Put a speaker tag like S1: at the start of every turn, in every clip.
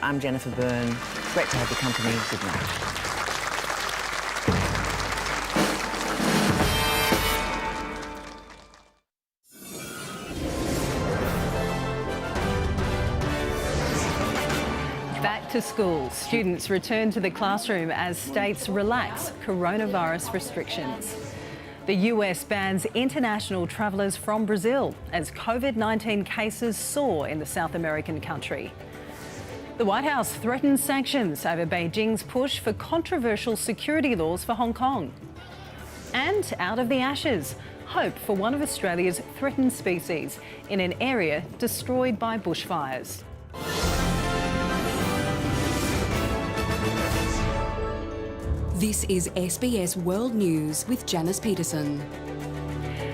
S1: I'm Jennifer Byrne. Great to have your company. Good night.
S2: Back to school. Students return to the classroom as states relax coronavirus restrictions. The US bans international travellers from Brazil as COVID-19 cases soar in the South American country. The White House threatens sanctions over Beijing's push for controversial security laws for Hong Kong. And out of the ashes, hope for one of Australia's threatened species in an area destroyed by bushfires.
S3: This is SBS World News with Janice Petersen.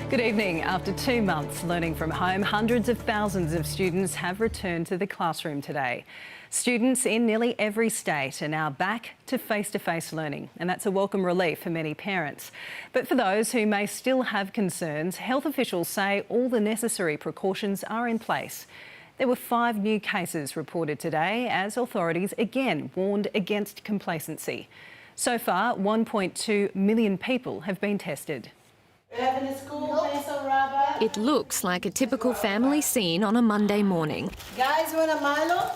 S2: Good evening. After 2 months learning from home, hundreds of thousands of students have returned to the classroom today. Students in nearly every state are now back to face-to-face learning, and that's a welcome relief for many parents. But for those who may still have concerns, health officials say all the necessary precautions are in place. There were 5 new cases reported today as authorities again warned against complacency. So far, 1.2 million people have been tested.
S4: It looks like a typical family scene on a Monday morning.
S5: Guys, want a Milo?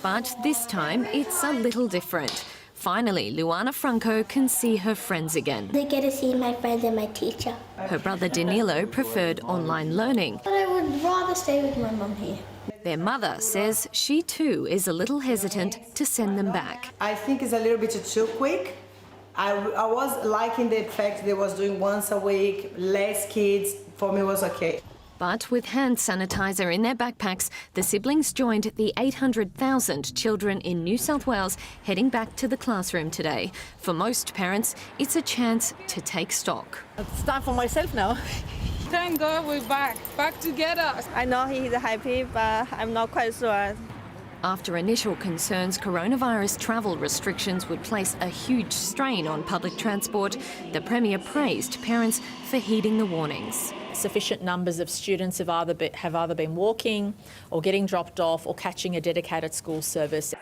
S4: But this time, it's a little different. Finally, Luana Franco can see her friends again.
S6: They get to see my friends and my teacher.
S4: Her brother Danilo preferred online learning.
S6: But I would rather stay with my mum here.
S4: Their mother says she too is a little hesitant to send them back.
S5: I think it's a little bit too quick. I was liking the fact they was doing once a week, less kids. For me, it was okay.
S4: But with hand sanitizer in their backpacks, the siblings joined the 800,000 children in New South Wales heading back to the classroom today. For most parents, it's a chance to take stock.
S7: It's time for myself now.
S8: Thank God we're back together.
S7: I know he's happy, but I'm not quite sure.
S4: After initial concerns coronavirus travel restrictions would place a huge strain on public transport, the Premier praised parents for heeding the warnings.
S9: Sufficient numbers of students have either been walking or getting dropped off or catching a dedicated school service.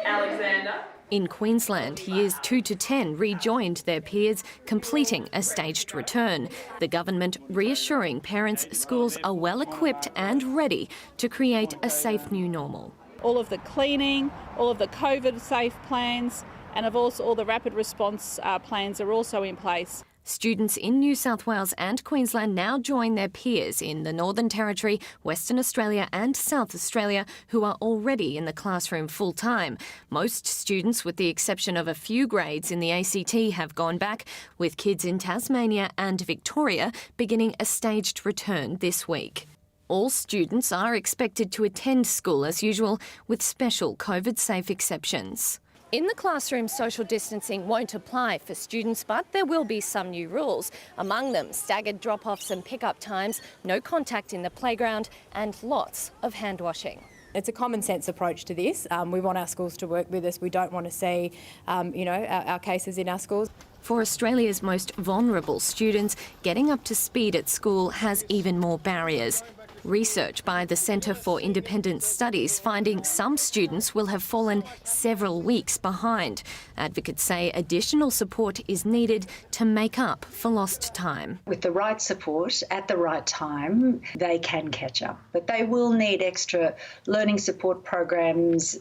S8: Alexander.
S4: In Queensland, years 2 to 10 rejoined their peers, completing a staged return. The government reassuring parents schools are well equipped and ready to create a safe new normal.
S10: All of the cleaning, all of the COVID safe plans, and of course all the rapid response plans are also in place.
S4: Students in New South Wales and Queensland now join their peers in the Northern Territory, Western Australia and South Australia who are already in the classroom full-time. Most students, with the exception of a few grades in the ACT, have gone back, with kids in Tasmania and Victoria beginning a staged return this week. All students are expected to attend school as usual, with special COVID-safe exceptions. In the classroom, social distancing won't apply for students, but there will be some new rules. Among them, staggered drop-offs and pick-up times, no contact in the playground and lots of hand washing.
S11: It's a common sense approach to this. We want our schools to work with us. We don't want to see, our cases in our schools.
S4: For Australia's most vulnerable students, getting up to speed at school has even more barriers. Research by the Centre for Independent Studies finding some students will have fallen several weeks behind. Advocates say additional support is needed to make up for lost time.
S12: With the right support at the right time, they can catch up, but they will need extra learning support programs.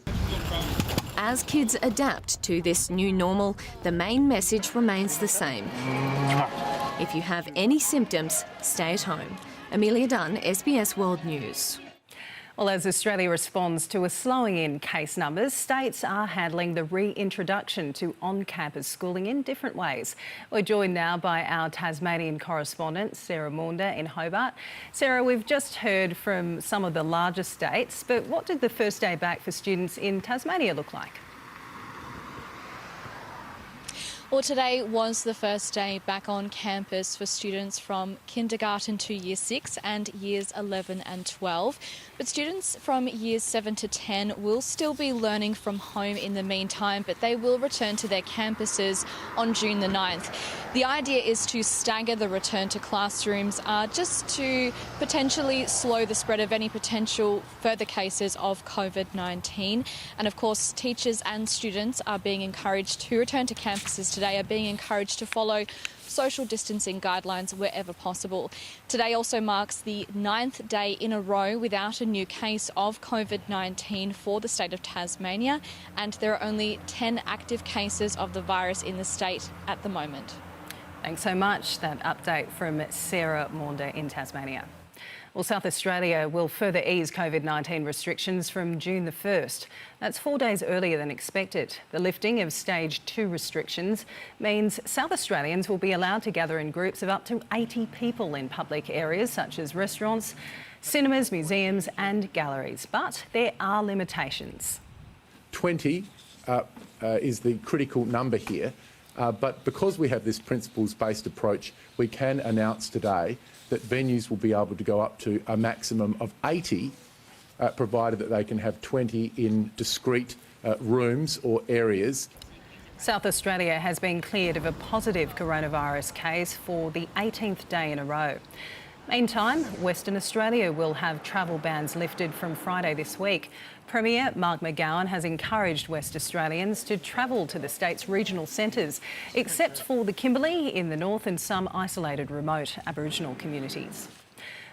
S4: As kids adapt to this new normal, the main message remains the same. If you have any symptoms, stay at home. Amelia Dunn, SBS World News.
S2: Well, as Australia responds to a slowing in case numbers, states are handling the reintroduction to on-campus schooling in different ways. We're joined now by our Tasmanian correspondent, Sarah Maunda in Hobart. Sarah, we've just heard from some of the larger states, but what did the first day back for students in Tasmania look like?
S13: Well, today was the first day back on campus for students from kindergarten to year 6 and years 11 and 12. But students from years 7 to 10 will still be learning from home in the meantime, but they will return to their campuses on June the 9th. The idea is to stagger the return to classrooms just to potentially slow the spread of any potential further cases of COVID-19. And of course, teachers and students are being encouraged to return to campuses today, are being encouraged to follow social distancing guidelines wherever possible. Today also marks the 9th day in a row without a new case of COVID-19 for the state of Tasmania, and there are only 10 active cases of the virus in the state at the moment.
S2: Thanks so much. That update from Sarah Maunder in Tasmania. Well, South Australia will further ease COVID-19 restrictions from June the 1st. That's 4 days earlier than expected. The lifting of Stage 2 restrictions means South Australians will be allowed to gather in groups of up to 80 people in public areas such as restaurants, cinemas, museums and galleries. But there are limitations.
S14: 20 is the critical number here. But because we have this principles-based approach, we can announce today that venues will be able to go up to a maximum of 80, provided that they can have 20 in discrete rooms or areas.
S2: South Australia has been cleared of a positive coronavirus case for the 18th day in a row. Meantime, Western Australia will have travel bans lifted from Friday this week. Premier Mark McGowan has encouraged West Australians to travel to the state's regional centres, except for the Kimberley in the north and some isolated remote Aboriginal communities.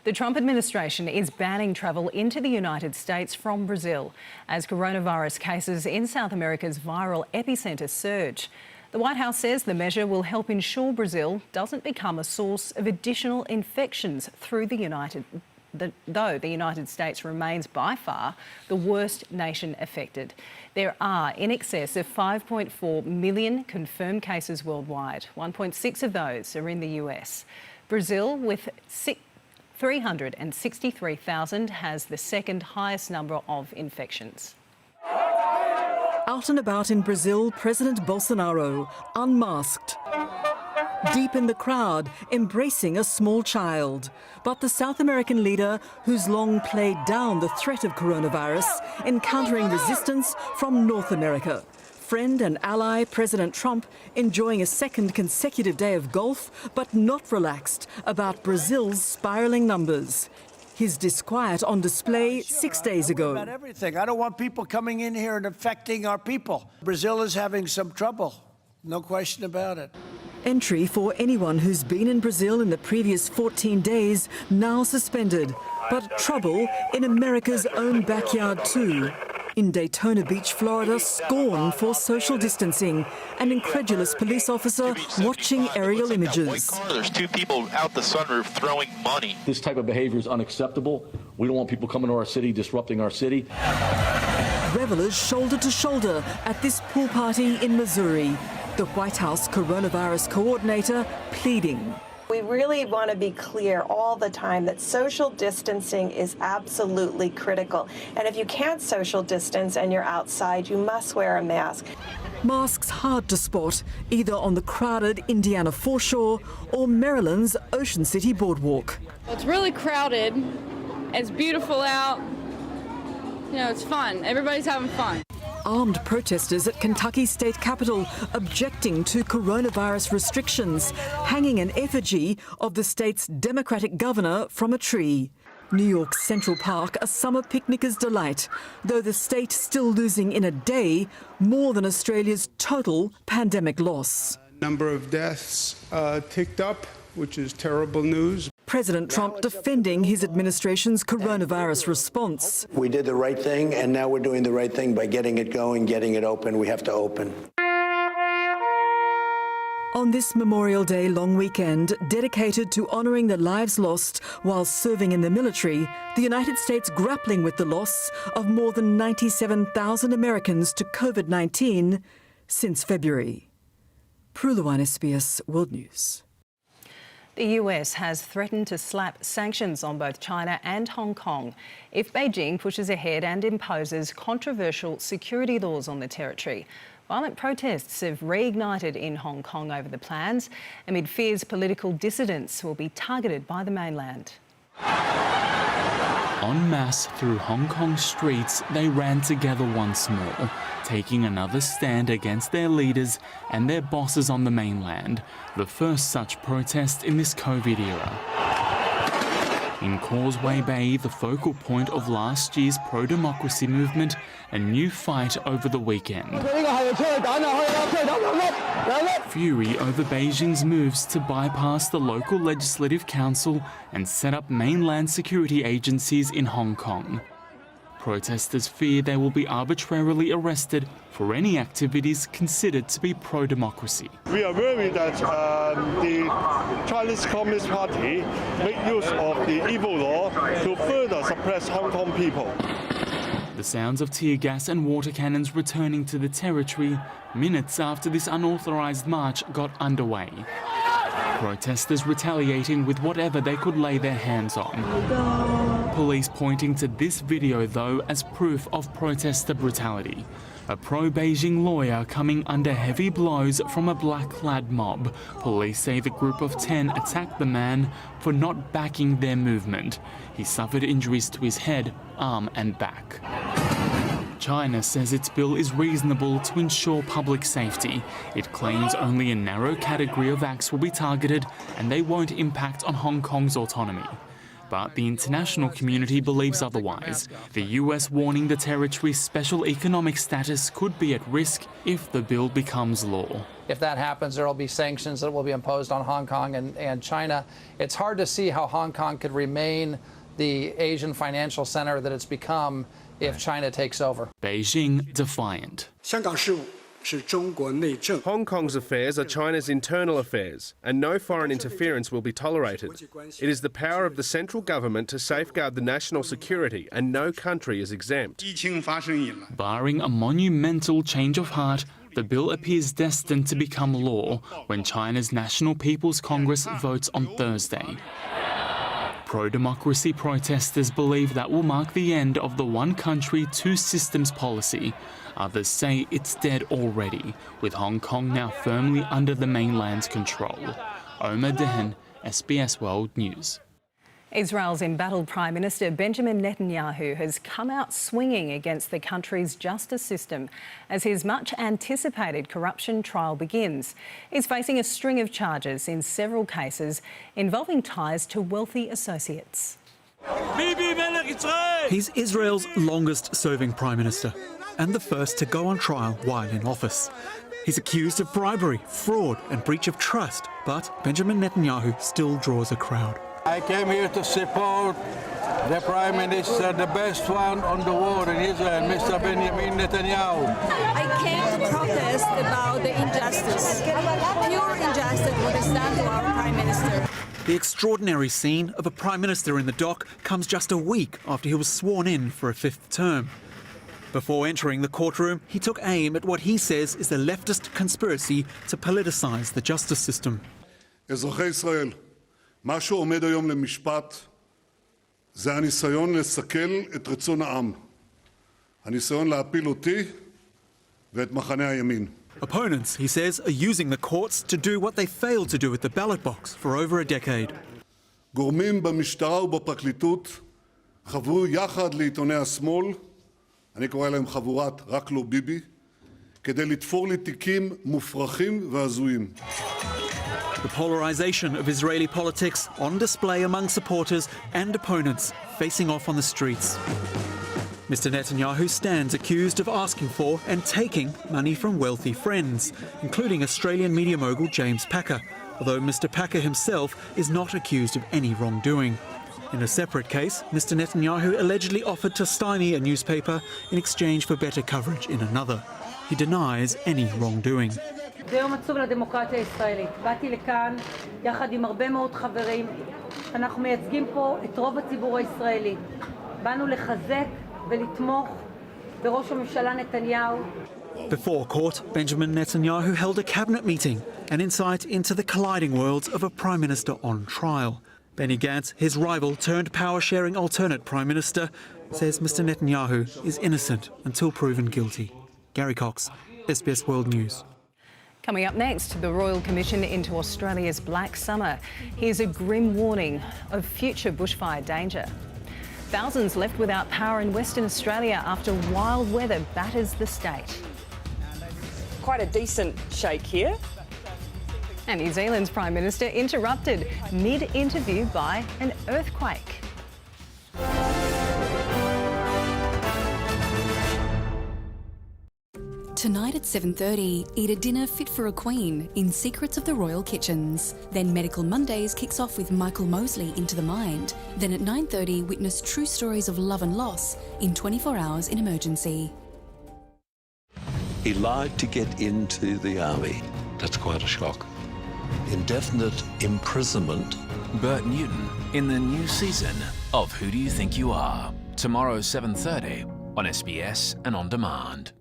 S2: The Trump administration is banning travel into the United States from Brazil as coronavirus cases in South America's viral epicentre surge. The White House says the measure will help ensure Brazil doesn't become a source of additional infections through though the United States remains by far the worst nation affected. There are in excess of 5.4 million confirmed cases worldwide. 1.6 of those are in the US. Brazil, with 363,000, has the second highest number of infections.
S15: Out and about in Brazil, President Bolsonaro, unmasked, deep in the crowd, embracing a small child. But the South American leader, who's long played down the threat of coronavirus, encountering resistance from North America. Friend and ally President Trump enjoying a second consecutive day of golf, but not relaxed about Brazil's spiralling numbers. His disquiet on display 6 days ago.
S16: About everything. I don't want people coming in here and affecting our people. Brazil is having some trouble, no question about it.
S15: Entry for anyone who's been in Brazil in the previous 14 days now suspended. But trouble in America's own backyard too. In Daytona Beach, Florida, scorn for social distancing. An incredulous police officer watching aerial images.
S17: There's two people out the sunroof throwing money.
S18: This type of behavior is unacceptable. We don't want people coming to our city, disrupting our city.
S15: Revelers shoulder to shoulder at this pool party in Missouri. The White House coronavirus coordinator pleading.
S19: We really want to be clear all the time that social distancing is absolutely critical. And if you can't social distance and you're outside, you must wear a mask.
S15: Masks hard to spot, either on the crowded Indiana foreshore or Maryland's Ocean City boardwalk.
S8: It's really crowded. It's beautiful out. You know, it's fun. Everybody's having fun.
S15: Armed protesters at Kentucky's state capitol objecting to coronavirus restrictions, hanging an effigy of the state's Democratic governor from a tree. New York's Central Park, a summer picnicker's delight, though the state still losing in a day more than Australia's total pandemic loss.
S20: Number of deaths ticked up, which is terrible news.
S15: President Trump defending his administration's coronavirus response.
S21: We did the right thing, and now we're doing the right thing by getting it going, getting it open. We have to open.
S15: On this Memorial Day long weekend, dedicated to honouring the lives lost while serving in the military, the United States grappling with the loss of more than 97,000 Americans to COVID-19 since February. Pruluan, SBS World News.
S2: The US has threatened to slap sanctions on both China and Hong Kong if Beijing pushes ahead and imposes controversial security laws on the territory. Violent protests have reignited in Hong Kong over the plans, amid fears political dissidents will be targeted by the mainland.
S1: En masse through Hong Kong streets, they ran together once more, taking another stand against their leaders and their bosses on the mainland, the first such protest in this COVID era. In Causeway Bay, the focal point of last year's pro-democracy movement, a new fight over the weekend. Fury over Beijing's moves to bypass the local legislative council and set up mainland security agencies in Hong Kong. Protesters fear they will be arbitrarily arrested for any activities considered to be pro-democracy.
S22: We are worried that the Chinese Communist Party make use of the evil law to further suppress Hong Kong people.
S1: The sounds of tear gas and water cannons returning to the territory minutes after this unauthorised march got underway. Protesters retaliating with whatever they could lay their hands on. Police pointing to this video, though, as proof of protester brutality. A pro-Beijing lawyer coming under heavy blows from a black-clad mob. Police say the group of 10 attacked the man for not backing their movement. He suffered injuries to his head, arm and back. China says its bill is reasonable to ensure public safety. It claims only a narrow category of acts will be targeted and they won't impact on Hong Kong's autonomy. But the international community believes otherwise, the US warning the territory's special economic status could be at risk if the bill becomes law.
S23: If that happens, there will be sanctions that will be imposed on Hong Kong and China. It's hard to see how Hong Kong could remain the Asian financial center that it's become if China takes over.
S1: Beijing defiant.
S24: Hong Kong's affairs are China's internal affairs, and no foreign interference will be tolerated. It is the power of the central government to safeguard the national security, and no country is exempt.
S1: Barring a monumental change of heart, the bill appears destined to become law when China's National People's Congress votes on Thursday. Pro-democracy protesters believe that will mark the end of the one country, two systems policy. Others say it's dead already, with Hong Kong now firmly under the mainland's control. Omar Dehen, SBS World News.
S2: Israel's embattled Prime Minister Benjamin Netanyahu has come out swinging against the country's justice system as his much-anticipated corruption trial begins. He's facing a string of charges in several cases involving ties to wealthy associates.
S25: He's Israel's longest-serving Prime Minister and the first to go on trial while in office. He's accused of bribery, fraud and breach of trust, but Benjamin Netanyahu still draws a crowd.
S26: I came here to support the Prime Minister, the best one on the world in Israel, Mr. Benjamin Netanyahu.
S27: I came to protest about the injustice, pure injustice what is done to our Prime Minister.
S25: The extraordinary scene of a Prime Minister in the dock comes just a week after he was sworn in for a fifth term. Before entering the courtroom, he took aim at what he says is a leftist conspiracy to politicise the justice system.
S28: מה שעומד היום למשפט זה הניסיון לסכל את רצון העם. הניסיון להפיל אותי ואת מחנה הימין.
S25: Opponents, he says, are using the courts to do what they failed to do at the ballot box for over a decade.
S28: גורמים במשטרה ובפרקליטות חברו יחד לעיתוני השמאל, אני קורא להם חבורת רק לא ביבי, כדי לתפור לי תיקים מופרכים והזויים.
S25: The polarisation of Israeli politics on display among supporters and opponents facing off on the streets. Mr. Netanyahu stands accused of asking for and taking money from wealthy friends, including Australian media mogul James Packer, although Mr. Packer himself is not accused of any wrongdoing. In a separate case, Mr. Netanyahu allegedly offered to stymie a newspaper in exchange for better coverage in another. He denies any wrongdoing.
S29: זה יום עצוב לדמוקרטיה הישראלית. באתי לכאן יחד עם הרבה מאוד חברים. אנחנו מייצגים פה את רוב הציבור הישראלי. באנו לחזק ולתמוך בראש הממשלה נתניהו.
S25: Before court, Benjamin Netanyahu held a cabinet meeting, an insight into the colliding worlds of a Prime Minister on trial. Benny Gantz, his rival turned power-sharing alternate Prime Minister, says Mr. Netanyahu is innocent until proven guilty. Gary Cox, SBS World News.
S2: Coming up next, the Royal Commission into Australia's Black Summer. Here's a grim warning of future bushfire danger. Thousands left without power in Western Australia after wild weather batters the state.
S3: Quite a decent shake here.
S2: And New Zealand's Prime Minister interrupted mid-interview by an earthquake.
S4: Tonight at 7:30, eat a dinner fit for a queen in Secrets of the Royal Kitchens. Then Medical Mondays kicks off with Michael Mosley into the Mind. Then at 9:30, witness true stories of love and loss in 24 Hours in Emergency.
S5: He lied to get into the army. That's quite a shock. Indefinite imprisonment.
S6: Bert Newton in the new season of Who Do You Think You Are? Tomorrow 7:30 on SBS and on demand.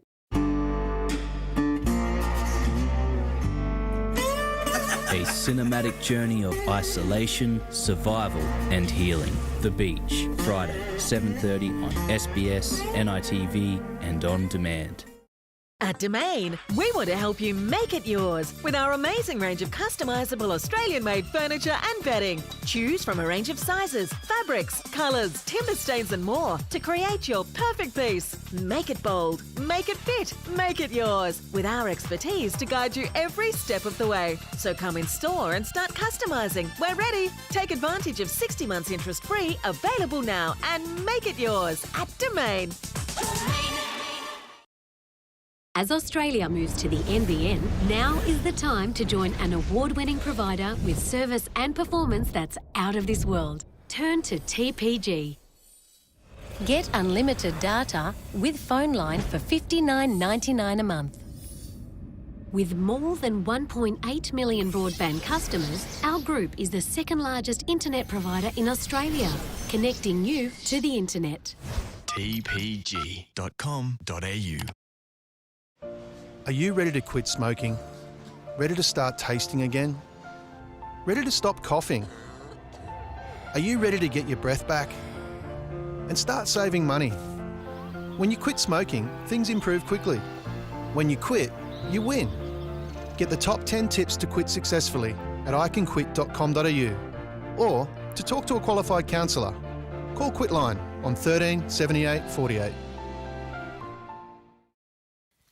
S7: A cinematic journey of isolation, survival and healing. The Beach, Friday, 7:30 on SBS, NITV and on demand.
S9: At Domain, we want to help you make it yours with our amazing range of customisable Australian-made furniture and bedding. Choose from a range of sizes, fabrics, colours, timber stains and more to create your perfect piece. Make it bold, make it fit, make it yours with our expertise to guide you every step of the way. So come in store and start customising. We're ready. Take advantage of 60 months interest-free, available now, and make it yours at Domain.
S10: As Australia moves to the NBN, now is the time to join an award-winning provider with service and performance that's out of this world. Turn to TPG. Get unlimited data with phone line for $59.99 a month. With more than 1.8 million broadband customers, our group is the second largest internet provider in Australia, connecting you to the internet.
S11: tpg.com.au.
S12: Are you ready to quit smoking? Ready to start tasting again? Ready to stop coughing? Are you ready to get your breath back? And start saving money? When you quit smoking, things improve quickly. When you quit, you win. Get the top 10 tips to quit successfully at icanquit.com.au or to talk to a qualified counsellor. Call Quitline on 13 78 48.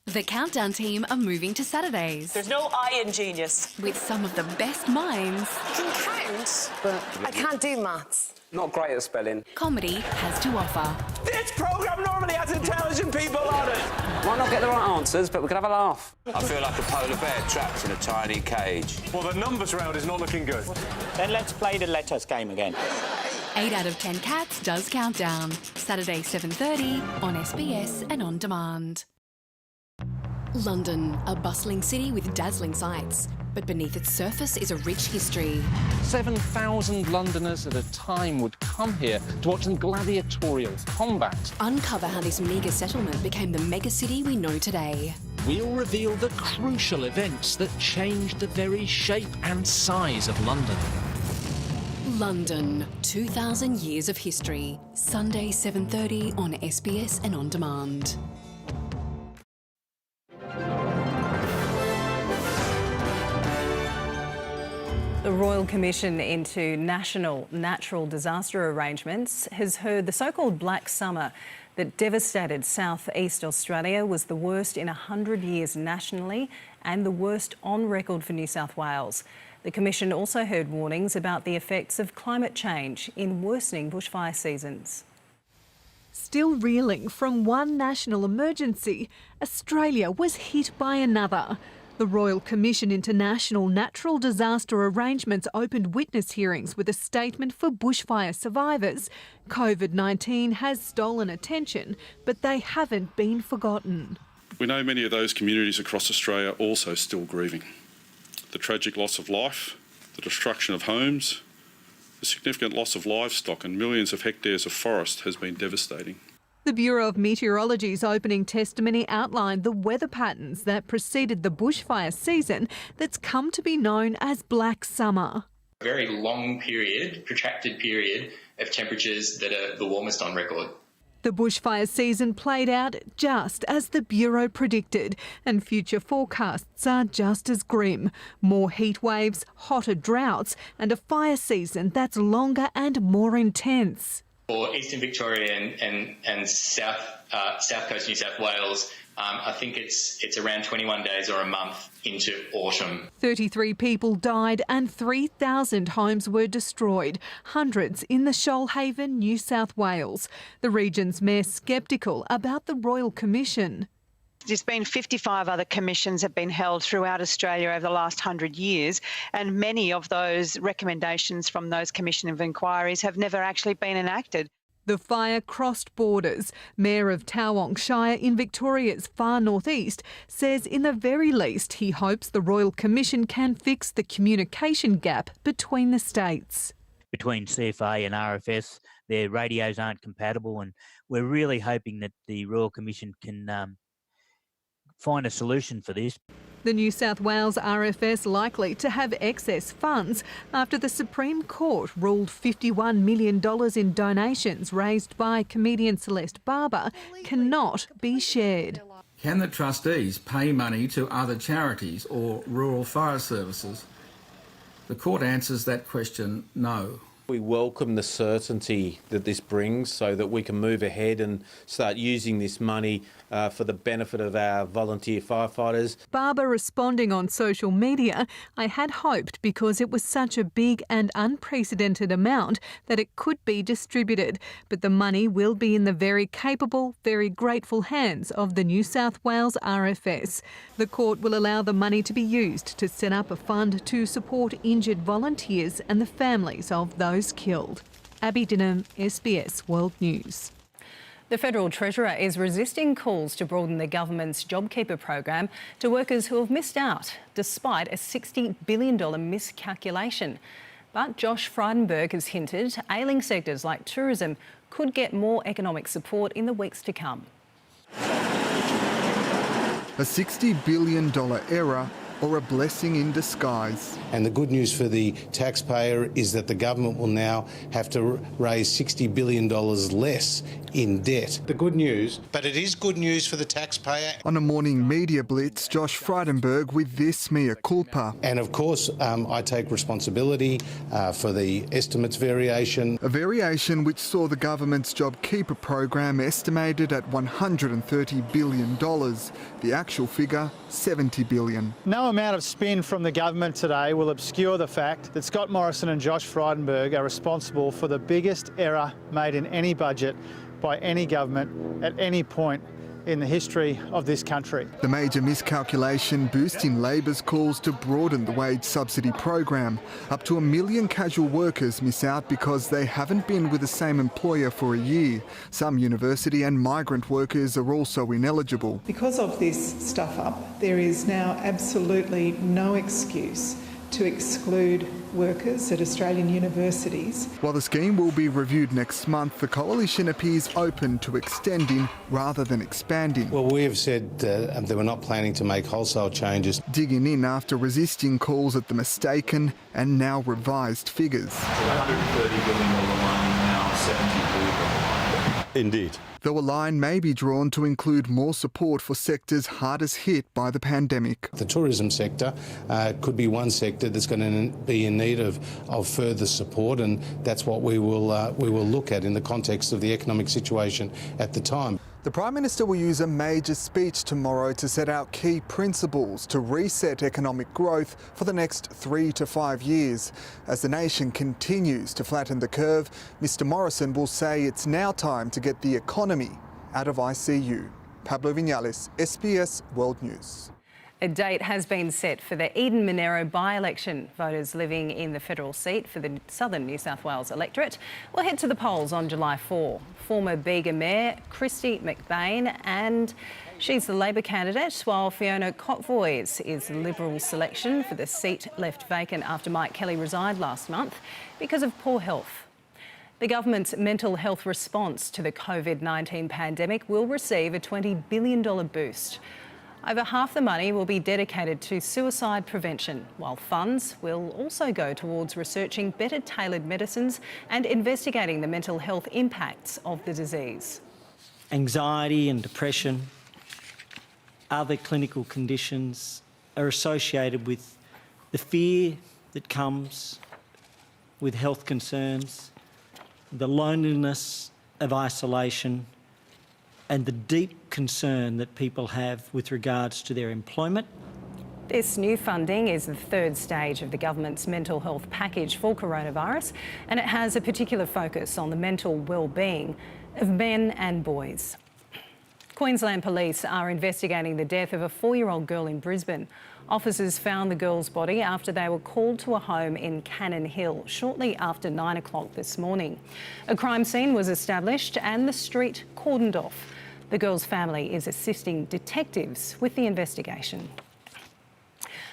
S4: The Countdown team are moving to Saturdays.
S29: There's no I in genius.
S4: With some of the best minds.
S29: I can count, but I can't do maths.
S30: Not great at spelling.
S4: Comedy has to offer.
S30: This programme normally has intelligent people on it. Might not get the right answers, but we can have a laugh. I feel like a polar bear trapped in a tiny cage.
S31: Well, the numbers round is not looking good.
S30: Then let's play the letters game again.
S4: 8 out of 10 cats does Countdown. Saturday 7:30 on SBS and on demand. London, a bustling city with dazzling sights. But beneath its surface is a rich history.
S32: 7,000 Londoners at a time would come here to watch some gladiatorial combat.
S4: Uncover how this meagre settlement became the mega city we know today.
S32: We'll reveal the crucial events that changed the very shape and size of London.
S4: London, 2,000 years of history. Sunday 7:30 on SBS and on demand.
S2: The Royal Commission into National Natural Disaster Arrangements has heard the so-called Black Summer that devastated south-east Australia was the worst in 100 years nationally and the worst on record for New South Wales. The Commission also heard warnings about the effects of climate change in worsening bushfire seasons.
S33: Still reeling from one national emergency, Australia was hit by another. The Royal Commission into National Natural Disaster Arrangements opened witness hearings with a statement for bushfire survivors. COVID-19 has stolen attention, but they haven't been forgotten.
S34: We know many of those communities across Australia are also still grieving. The tragic loss of life, the destruction of homes, the significant loss of livestock and millions of hectares of forest has been devastating.
S33: The Bureau of Meteorology's opening testimony outlined the weather patterns that preceded the bushfire season that's come to be known as Black Summer.
S35: A very long period, protracted period of temperatures that are the warmest on record.
S33: The bushfire season played out just as the Bureau predicted, and future forecasts are just as grim. More heat waves, hotter droughts, and a fire season that's longer and more intense.
S8: For Eastern Victoria and South Coast New South Wales, I think it's around 21 days or a month into autumn.
S33: 33 people died and 3,000 homes were destroyed, hundreds in the Shoalhaven, New South Wales. The region's mayor sceptical about the Royal Commission.
S11: There's been 55 other commissions have been held throughout Australia over the last 100 years, and many of those recommendations from those commission of inquiries have never actually been enacted.
S33: The fire crossed borders. Mayor of Towong Shire in Victoria's far northeast says in the very least he hopes the Royal Commission can fix the communication gap between the states.
S13: Between CFA and RFS, their radios aren't compatible, and we're really hoping that the Royal Commission can find a solution for this.
S33: The New South Wales RFS likely to have excess funds after the Supreme Court ruled $51 million in donations raised by comedian Celeste Barber cannot be shared.
S14: Can the trustees pay money to other charities or rural fire services? The court answers that question no.
S15: We welcome the certainty that this brings so that we can move ahead and start using this money for the benefit of our volunteer firefighters.
S33: Barber responding on social media, I had hoped because it was such a big and unprecedented amount that it could be distributed, but the money will be in the very capable, very grateful hands of the New South Wales RFS. The court will allow the money to be used to set up a fund to support injured volunteers and the families of those killed. Abby Dinham, SBS World News. The Federal Treasurer is resisting calls to broaden the government's JobKeeper program to workers who have missed out, despite a $60 billion miscalculation. But Josh Frydenberg has hinted ailing sectors like tourism could get more economic support in the weeks to come.
S16: A $60 billion error or a blessing in disguise.
S17: And the good news for the taxpayer is that the government will now have to raise $60 billion less in debt. The good news, but it is good news for the taxpayer.
S16: On a morning media blitz, Josh Frydenberg with this mea culpa.
S17: And of course, I take responsibility for the estimates variation.
S16: A variation which saw the government's JobKeeper program estimated at $130 billion. The actual figure, $70 billion.
S18: No amount of spin from the government today will obscure the fact that Scott Morrison and Josh Frydenberg are responsible for the biggest error made in any budget by any government at any point in the history of this country.
S16: The major miscalculation boosting Labor's calls to broaden the wage subsidy program. Up to 1 million casual workers miss out because they haven't been with the same employer for a year. Some university and migrant workers are also ineligible.
S19: Because of this stuff up, there is now absolutely no excuse to exclude workers at Australian universities.
S16: While the scheme will be reviewed next month, the coalition appears open to extending rather than expanding.
S17: Well, we have said that we're not planning to make wholesale changes.
S16: Digging in after resisting calls at the mistaken and now revised figures.
S17: $130 billion line is now $70 billion. Indeed.
S16: Though a line may be drawn to include more support for sectors hardest hit by the pandemic.
S17: The tourism sector could be one sector that's going to be in need of further support, and that's what we will look at in the context of the economic situation at the time.
S16: The Prime Minister will use a major speech tomorrow to set out key principles to reset economic growth for the next 3 to 5 years. As the nation continues to flatten the curve, Mr Morrison will say it's now time to get the economy out of ICU. Pablo Vinales, SBS World News.
S2: A date has been set for the Eden Monero by-election. Voters living in the federal seat for the southern New South Wales electorate will head to the polls on July 4. Former Bega Mayor Christy McBain, and she's the Labor candidate, while Fiona Cockvoys is the Liberal selection for the seat left vacant after Mike Kelly resigned last month because of poor health. The government's mental health response to the COVID-19 pandemic will receive a $20 billion boost. Over half the money will be dedicated to suicide prevention, while funds will also go towards researching better tailored medicines and investigating the mental health impacts of the disease.
S1: anxiety and depression, other clinical conditions are associated with the fear that comes with health concerns, the loneliness of isolation, and the deep concern that people have with regards to their employment.
S2: This new funding is the third stage of the government's mental health package for coronavirus, and it has a particular focus on the mental well-being of men and boys. Queensland Police are investigating the death of a 4-year-old girl in Brisbane. Officers found the girl's body after they were called to a home in Cannon Hill shortly after 9 o'clock this morning. A crime scene was established and the street cordoned off. The girl's family is assisting detectives with the investigation.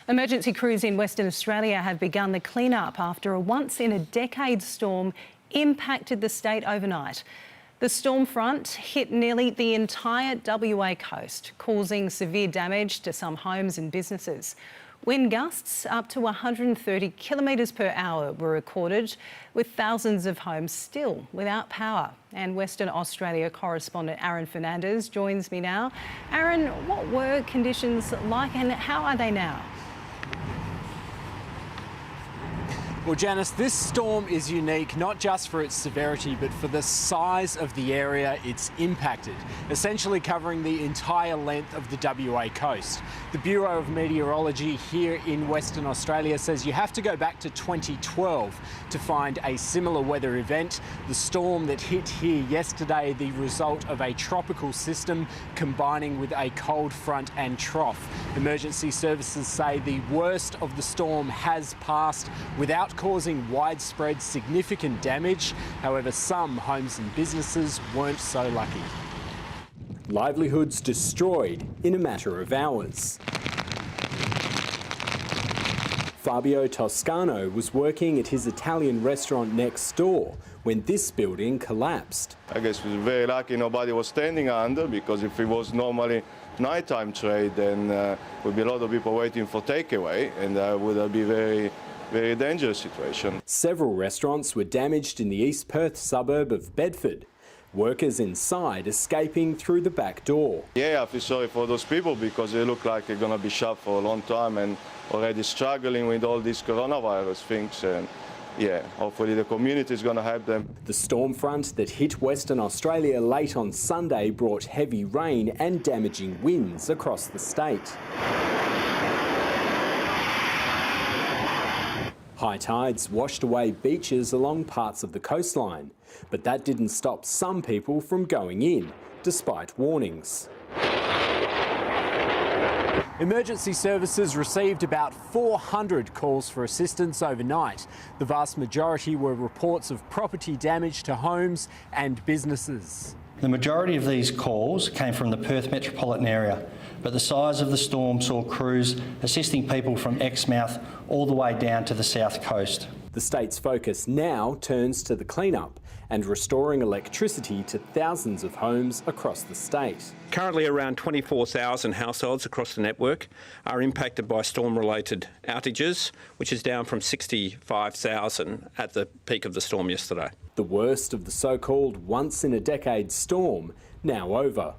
S2: Emergency crews in Western Australia have begun the clean-up after a once-in-a-decade storm impacted the state overnight. The storm front hit nearly the entire WA coast, causing severe damage to some homes and businesses. Wind gusts up to 130 kilometres per hour were recorded, with thousands of homes still without power. And Western Australia correspondent Aaron Fernandez joins me now. Aaron, what were conditions like and how are they now?
S3: Well, Janice, this storm is unique not just for its severity, but for the size of the area it's impacted, essentially covering the entire length of the WA coast. The Bureau of Meteorology here in Western Australia says you have to go back to 2012 to find a similar weather event. The storm that hit here yesterday, the result of a tropical system combining with a cold front and trough. Emergency services say the worst of the storm has passed without causing widespread significant damage. However, some homes and businesses weren't so lucky.
S5: Livelihoods destroyed in a matter of hours. Fabio Toscano was working at his Italian restaurant next door when this building collapsed.
S6: I guess we were very lucky nobody was standing under, because if it was normally nighttime trade, then would be a lot of people waiting for takeaway, and would be very dangerous situation.
S5: Several restaurants were damaged in the East Perth suburb of Bedford. Workers inside escaping through the back door.
S6: Yeah, I feel sorry for those people because they look like they're going to be shut for a long time and already struggling with all these coronavirus things. And yeah, hopefully the community is going to help them.
S5: The storm front that hit Western Australia late on Sunday brought heavy rain and damaging winds across the state. High tides washed away beaches along parts of the coastline, but that didn't stop some people from going in, despite warnings.
S3: Emergency services received about 400 calls for assistance overnight. The vast majority were reports of property damage to homes and businesses.
S7: The majority of these calls came from the Perth metropolitan area, but the size of the storm saw crews assisting people from Exmouth all the way down to the south coast.
S5: The state's focus now turns to the cleanup and restoring electricity to thousands of homes across the state.
S20: Currently around 24,000 households across the network are impacted by storm-related outages, which is down from 65,000 at the peak of the storm yesterday.
S5: The worst of the so-called once-in-a-decade storm now over.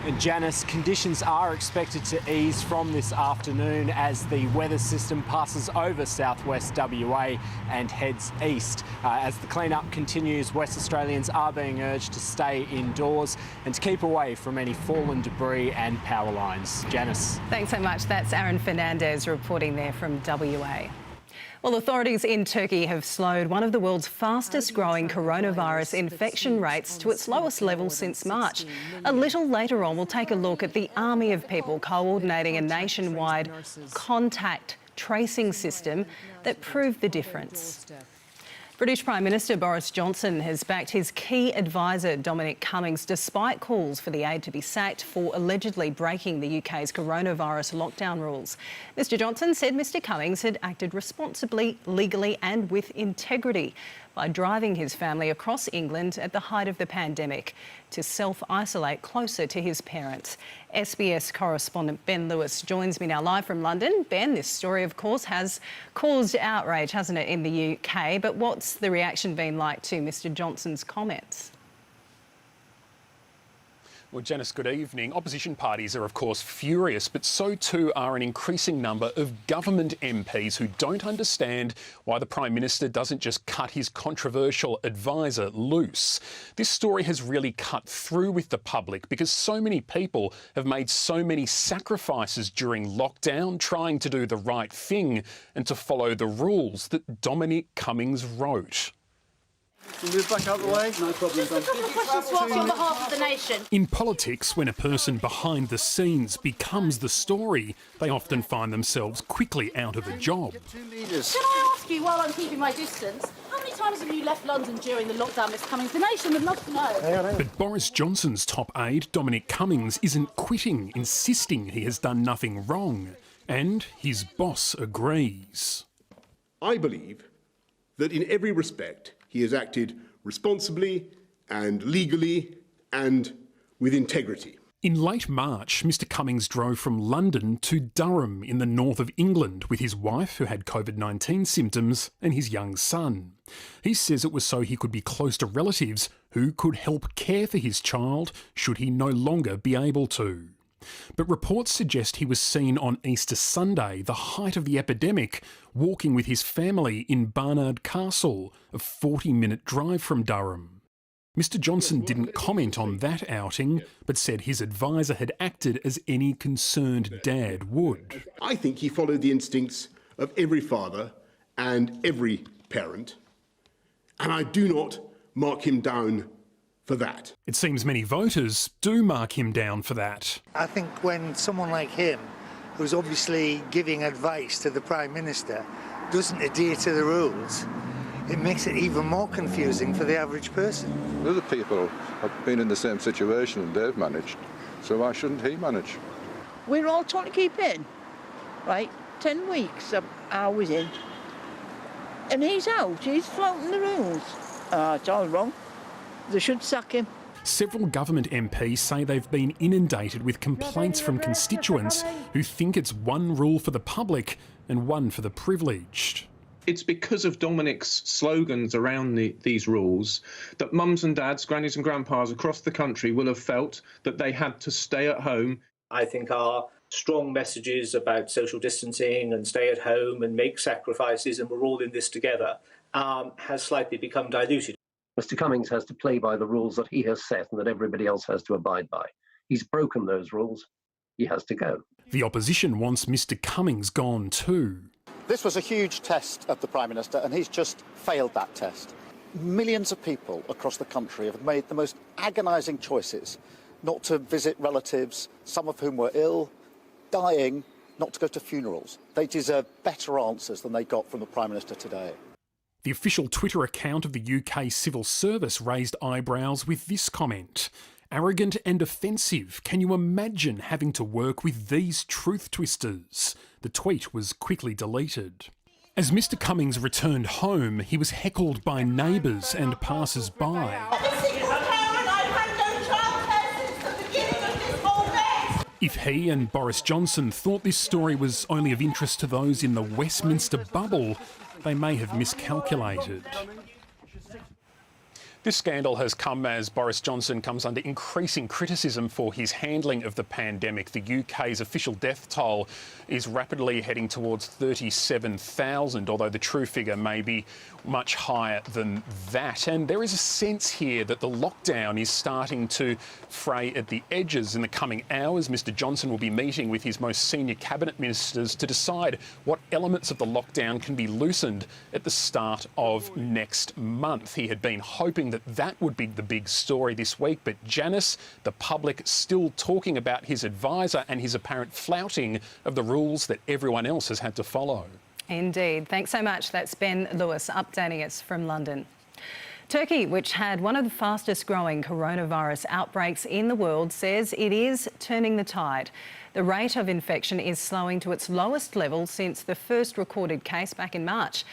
S3: And Janice, conditions are expected to ease from this afternoon as the weather system passes over southwest WA and heads east. As the clean-up continues, West Australians are being urged to stay indoors and to keep away from any fallen debris and power lines. Janice.
S2: Thanks so much. That's Aaron Fernandez reporting there from WA. Well, authorities in Turkey have slowed one of the world's fastest growing coronavirus infection rates to its lowest level since March. A little later on, we'll take a look at the army of people coordinating a nationwide contact tracing system that proved the difference. British Prime Minister Boris Johnson has backed his key advisor Dominic Cummings despite calls for the aide to be sacked for allegedly breaking the UK's coronavirus lockdown rules. Mr Johnson said Mr Cummings had acted responsibly, legally and with integrity by driving his family across England at the height of the pandemic to self-isolate closer to his parents. SBS correspondent Ben Lewis joins me now live from London. Ben, this story, of course, has caused outrage, hasn't it, in the UK? But what's the reaction been like to Mr Johnson's comments?
S9: Well, Janice, good evening. Opposition parties are, of course, furious, but so too are an increasing number of government MPs who don't understand why the Prime Minister doesn't just cut his controversial advisor loose. This story has really cut through with the public because so many people have made so many sacrifices during lockdown, trying to do the right thing and to follow the rules that Dominic Cummings wrote.
S10: Move back out of the way. No problem.
S12: Questions to ask on behalf of the nation.
S9: In politics, when a person behind the scenes becomes the story, they often find themselves quickly out of a job.
S12: Can I ask you, while I'm keeping my distance, how many times have you left London during the lockdown, Mr Cummings? The nation would love to know.
S9: But Boris Johnson's top aide, Dominic Cummings, isn't quitting, insisting he has done nothing wrong. And his boss agrees.
S21: I believe that in every respect, he has acted responsibly and legally and with integrity.
S9: In late March, Mr Cummings drove from London to Durham in the north of England with his wife, who had COVID-19 symptoms, and his young son. He says it was so he could be close to relatives who could help care for his child should he no longer be able to. But reports suggest he was seen on Easter Sunday, the height of the epidemic, walking with his family in Barnard Castle, a 40-minute drive from Durham. Mr Johnson didn't comment on that outing, but said his advisor had acted as any concerned dad would.
S21: I think he followed the instincts of every father and every parent, and I do not mark him down for that.
S9: It seems many voters do mark him down for that.
S22: I think when someone like him, who's obviously giving advice to the Prime Minister, doesn't adhere to the rules, it makes it even more confusing for the average person.
S23: Other people have been in the same situation and they've managed, so why shouldn't he manage?
S24: We're all trying to keep in, right? 10 weeks I was in, and he's out, he's flouting the rules. It's all wrong. They should sack him.
S9: Several government MPs say they've been inundated with complaints from constituents who think it's one rule for the public and one for the privileged.
S25: It's because of Dominic's slogans around these rules that mums and dads, grannies and grandpas across the country will have felt that they had to stay at home.
S26: I think our strong messages about social distancing and stay at home and make sacrifices and we're all in this together has slightly become diluted.
S27: Mr Cummings has to play by the rules that he has set and that everybody else has to abide by. He's broken those rules. He has to go.
S9: The opposition wants Mr Cummings gone too.
S28: This was a huge test of the Prime Minister and he's just failed that test. Millions of people across the country have made the most agonising choices not to visit relatives, some of whom were ill, dying, not to go to funerals. They deserve better answers than they got from the Prime Minister today.
S9: The official Twitter account of the UK Civil Service raised eyebrows with this comment. Arrogant and offensive. Can you imagine having to work with these truth twisters? The tweet was quickly deleted. As Mr Cummings returned home, he was heckled by neighbours and passers-by. If he and Boris Johnson thought this story was only of interest to those in the Westminster bubble, they may have miscalculated. This scandal has come as Boris Johnson comes under increasing criticism for his handling of the pandemic. The UK's official death toll is rapidly heading towards 37,000, although the true figure may be much higher than that. And there is a sense here that the lockdown is starting to fray at the edges. In the coming hours, Mr Johnson will be meeting with his most senior cabinet ministers to decide what elements of the lockdown can be loosened at the start of next month. He had been hoping that would be the big story this week, but Janice, the public still talking about his advisor and his apparent flouting of the rules that everyone else has had to follow.
S2: Indeed. Thanks so much. That's Ben Lewis updating us from London. Turkey, which had one of the fastest growing coronavirus outbreaks in the world, says it is turning the tide. The rate of infection is slowing to its lowest level since the first recorded case back in March.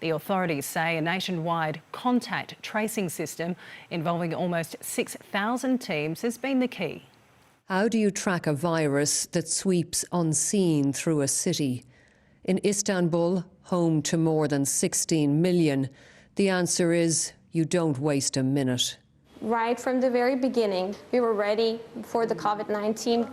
S2: The authorities say a nationwide contact tracing system involving almost 6,000 teams has been the key.
S29: How do you track a virus that sweeps unseen through a city? In Istanbul, home to more than 16 million, the answer is you don't waste a minute.
S4: right from the very beginning. We were ready for the COVID-19.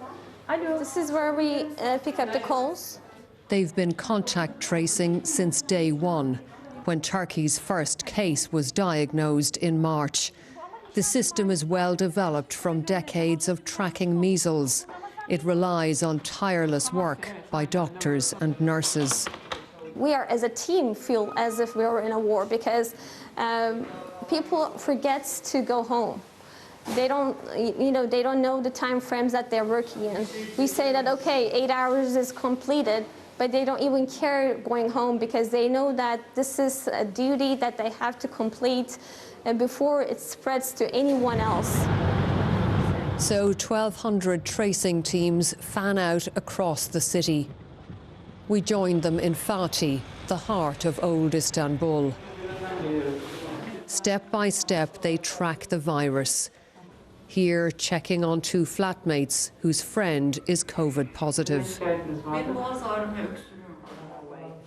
S4: This is where we pick up the calls.
S29: They've been contact tracing since day one, when Turkey's first case was diagnosed in March. The system is well developed from decades of tracking measles. It relies on tireless work by doctors and nurses.
S4: We are, as a team, feel as if we were in a war because people forget to go home. They don't, they don't know the time frames that they're working in. We say that, okay, 8 hours is completed, but they don't even care going home because they know that this is a duty that they have to complete before it spreads to anyone else.
S29: So 1,200 tracing teams fan out across the city. We joined them in Fatih, the heart of old Istanbul. Step by step, they track the virus. Here, checking on two flatmates whose friend is COVID positive.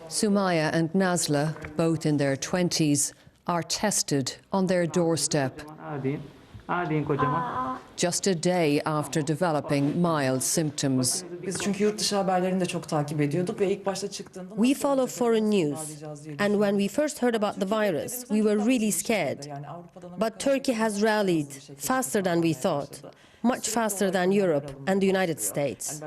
S29: Sumaya and Nazla, both in their 20s, are tested on their doorstep. Just a day after developing mild symptoms.
S8: We follow foreign news, and when we first heard about the virus, we were really scared. But Turkey has rallied faster than we thought, much faster than Europe and the United States.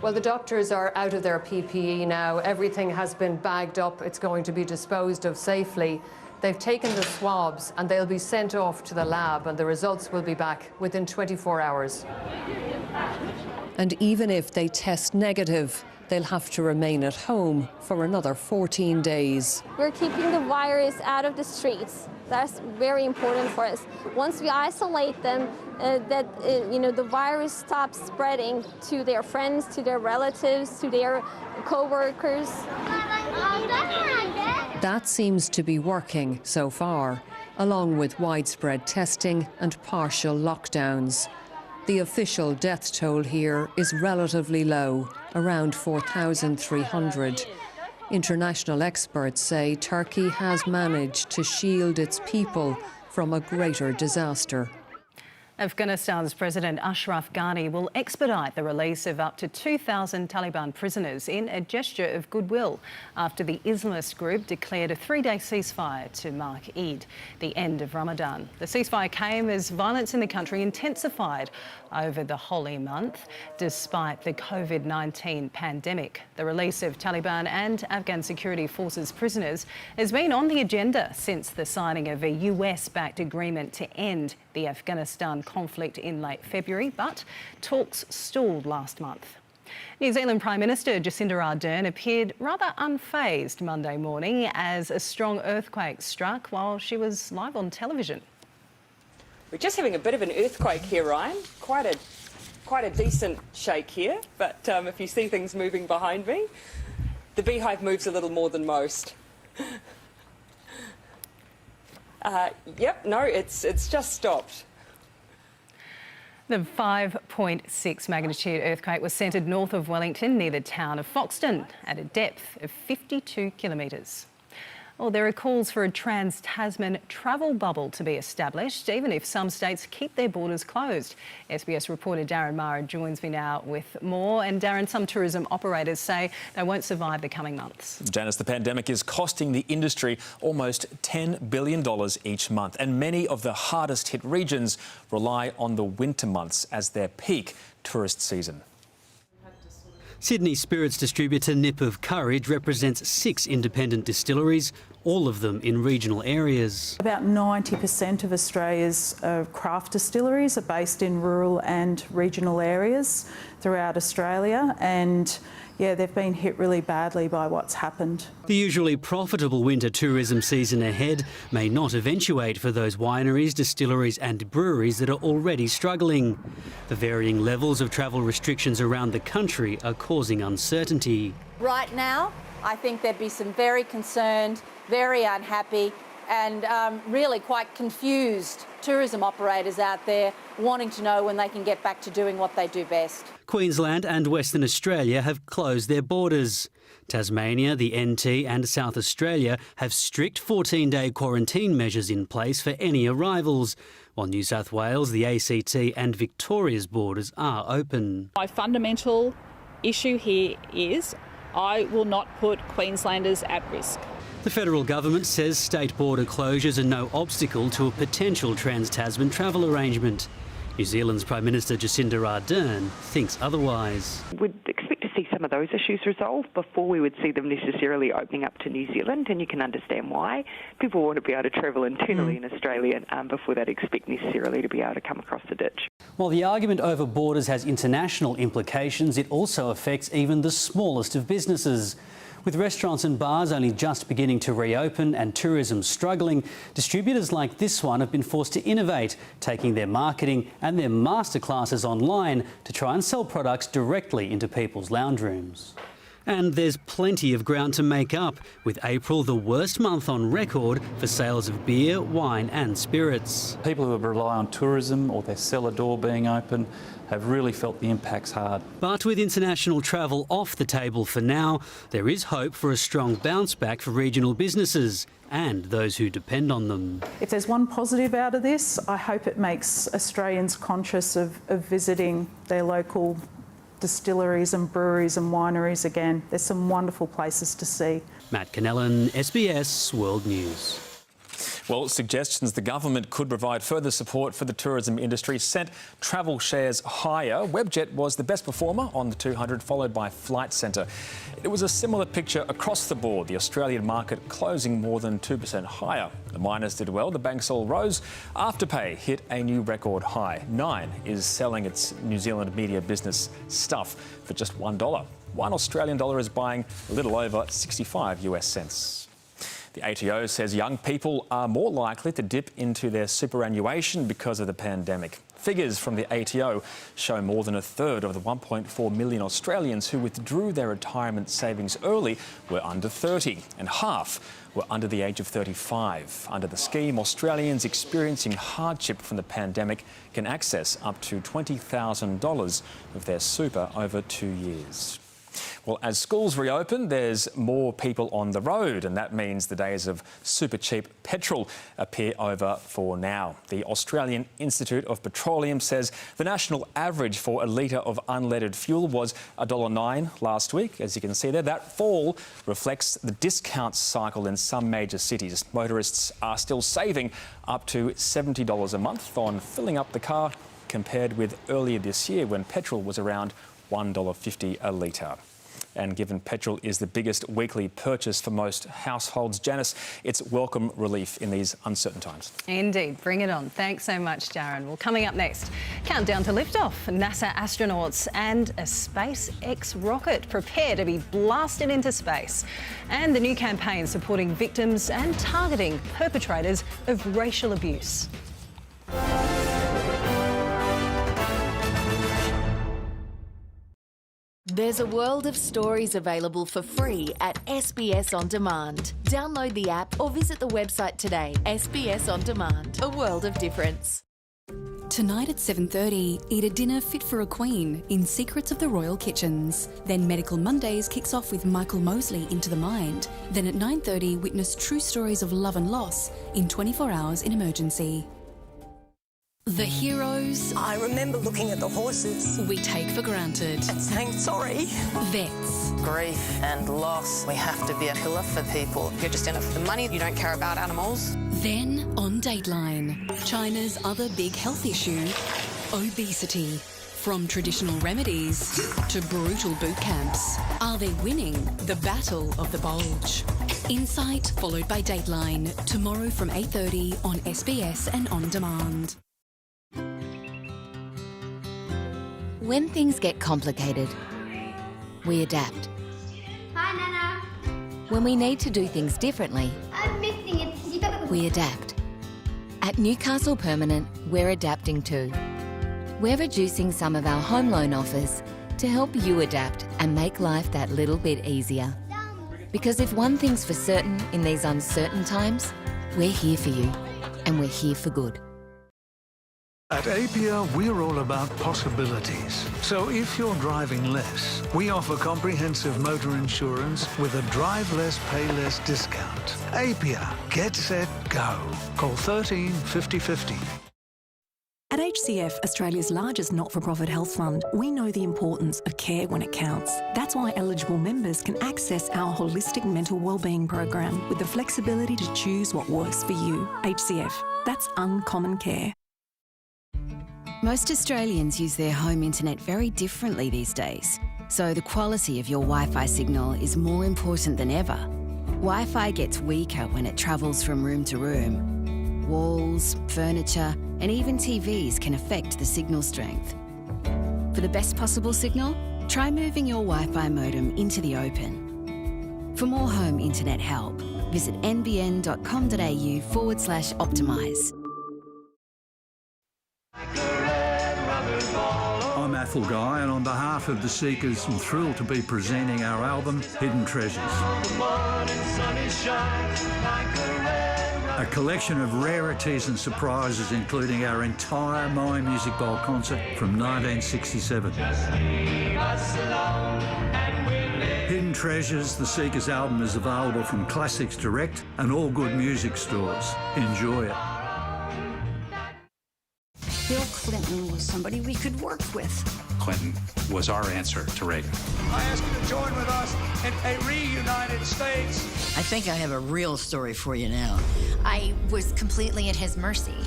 S29: Well, the doctors are out of their PPE now. Everything has been bagged up. It's going to be disposed of safely. They've taken the swabs and they'll be sent off to the lab, and the results will be back within 24 hours. And even if they test negative, they'll have to remain at home for another 14 days.
S4: We're keeping the virus out of the streets. That's very important for us. Once we isolate them, the virus stops spreading to their friends, to their relatives, to their co-workers.
S29: That seems to be working so far, along with widespread testing and partial lockdowns. The official death toll here is relatively low, around 4,300. International experts say Turkey has managed to shield its people from a greater disaster.
S2: Afghanistan's President Ashraf Ghani will expedite the release of up to 2,000 Taliban prisoners in a gesture of goodwill after the Islamist group declared a 3-day ceasefire to mark Eid, the end of Ramadan. The ceasefire came as violence in the country intensified over the holy month, despite the COVID-19 pandemic. The release of Taliban and Afghan security forces prisoners has been on the agenda since the signing of a US-backed agreement to end the Afghanistan conflict in late February, but talks stalled last month. New Zealand Prime Minister Jacinda Ardern appeared rather unfazed Monday morning as a strong earthquake struck while she was live on television.
S11: We're just having a bit of an earthquake here, Ryan. Quite a decent shake here, but if you see things moving behind me, the beehive moves a little more than most. Yep, no, it's just stopped.
S2: The 5.6 magnitude earthquake was centred north of Wellington near the town of Foxton at a depth of 52 kilometres. Well, there are calls for a trans-Tasman travel bubble to be established, even if some states keep their borders closed. SBS reporter Darren Mara joins me now with more. And Darren, some tourism operators say they won't survive the coming months.
S13: Janice, the pandemic is costing the industry almost $10 billion each month, and many of the hardest hit regions rely on the winter months as their peak tourist season.
S14: Sydney spirits distributor Nip of Courage represents 6 independent distilleries, all of them in regional areas.
S15: About 90% of Australia's craft distilleries are based in rural and regional areas throughout Australia, and yeah, they've been hit really badly by what's happened.
S14: The usually profitable winter tourism season ahead may not eventuate for those wineries, distilleries and breweries that are already struggling. The varying levels of travel restrictions around the country are causing uncertainty.
S17: Right now, I think there'd be some very concerned, very unhappy
S12: and really quite confused tourism operators out there wanting to know when they can get back to doing what they do best.
S14: Queensland and Western Australia have closed their borders. Tasmania, the NT and South Australia have strict 14-day quarantine measures in place for any arrivals, while New South Wales, the ACT and Victoria's borders are open.
S1: My fundamental issue here is I will not put Queenslanders at risk.
S14: The federal government says state border closures are no obstacle to a potential trans-Tasman travel arrangement. New Zealand's Prime Minister Jacinda Ardern thinks otherwise.
S5: We'd expect to see some of those issues resolved before we would see them necessarily opening up to New Zealand, and you can understand why. People want to be able to travel internally in Australia before they'd expect necessarily to be able to come across the ditch.
S14: While the argument over borders has international implications, it also affects even the smallest of businesses. With restaurants and bars only just beginning to reopen and tourism struggling, distributors like this one have been forced to innovate, taking their marketing and their masterclasses online to try and sell products directly into people's lounge rooms. And there's plenty of ground to make up, with April the worst month on record for sales of beer, wine and spirits.
S6: People who rely on tourism or their cellar door being open have really felt the impacts hard.
S14: But with international travel off the table for now, there is hope for a strong bounce back for regional businesses and those who depend on them.
S15: If there's one positive out of this, I hope it makes Australians conscious of visiting their local distilleries and breweries and wineries again. There's some wonderful places to see.
S14: Matt Cannellan, SBS World News.
S13: Well, suggestions the government could provide further support for the tourism industry sent travel shares higher. Webjet was the best performer on the 200, followed by Flight Centre. It was a similar picture across the board, the Australian market closing more than 2% higher. The miners did well, the banks all rose. Afterpay hit a new record high. Nine is selling its New Zealand media business Stuff for just $1. $1 Australian is buying a little over 65 US cents. The ATO says young people are more likely to dip into their superannuation because of the pandemic. Figures from the ATO show more than a third of the 1.4 million Australians who withdrew their retirement savings early were under 30, and half were under the age of 35. Under the scheme, Australians experiencing hardship from the pandemic can access up to $20,000 of their super over 2 years. Well, as schools reopen, there's more people on the road, and that means the days of super cheap petrol appear over for now. The Australian Institute of Petroleum says the national average for a litre of unleaded fuel was $1.09 last week. As you can see there, that fall reflects the discount cycle in some major cities. Motorists are still saving up to $70 a month on filling up the car, compared with earlier this year when petrol was around $1.50 a litre. And given petrol is the biggest weekly purchase for most households, Janice, it's welcome relief in these uncertain times.
S2: Indeed. Bring it on. Thanks so much, Darren. Well, coming up next, countdown to liftoff. NASA astronauts and a SpaceX rocket prepare to be blasted into space. And the new campaign supporting victims and targeting perpetrators of racial abuse.
S7: There's a world of stories available for free at SBS On Demand. Download the app or visit the website today. SBS On Demand, a world of difference.
S16: Tonight at 7:30, eat a dinner fit for a queen in Secrets of the Royal Kitchens. Then Medical Mondays kicks off with Michael Mosley into the Mind. Then at 9:30, witness true stories of love and loss in 24 Hours in Emergency. The heroes
S17: I remember looking at the horses
S16: we take for granted
S17: and saying sorry.
S16: Vets.
S17: Grief and loss. We have to be a pillar for people. You're just in it for the money. You don't care about animals.
S16: Then on Dateline, China's other big health issue, obesity. From traditional remedies to brutal boot camps, are they winning the battle of the bulge? Insight followed by Dateline, tomorrow from 8:30 on SBS and On Demand.
S29: When things get complicated, we adapt.
S18: Hi, Nana.
S29: When we need to do things differently,
S18: I'm missing it.
S29: we adapt. At Newcastle Permanent, we're adapting too. We're reducing some of our home loan offers to help you adapt and make life that little bit easier. Because if one thing's for certain in these uncertain times,
S3: We're here for you, and we're here for good.
S10: At APR, we're all about possibilities. So if you're driving less, we offer comprehensive motor insurance with a drive less, pay less discount. APR, get set, go. Call 13 50 50.
S19: At HCF, Australia's largest not-for-profit health fund, we know the importance of care when it counts. That's why eligible members can access our holistic mental wellbeing program with the flexibility to choose what works for you. HCF, that's uncommon care.
S3: Most Australians use their home internet very differently these days, so the quality of your Wi-Fi signal is more important than ever. Wi-Fi gets weaker when it travels from room to room. Walls, furniture, and even TVs can affect the signal strength. For the best possible signal, try moving your Wi-Fi modem into the open. For more home internet help, visit nbn.com.au/optimise.
S10: I'm Athel Guy, and on behalf of the Seekers, I'm thrilled to be presenting our album, Hidden Treasures. A collection of rarities and surprises, including our entire My Music Bowl concert from 1967. Hidden Treasures, the Seekers album, is available from Classics Direct and all good music stores. Enjoy it.
S20: Bill Clinton was somebody we could work with.
S21: Clinton was our answer to Reagan.
S22: I ask you to join with us in a reunited States.
S3: I think I have a real story for you now.
S10: I was completely at his mercy.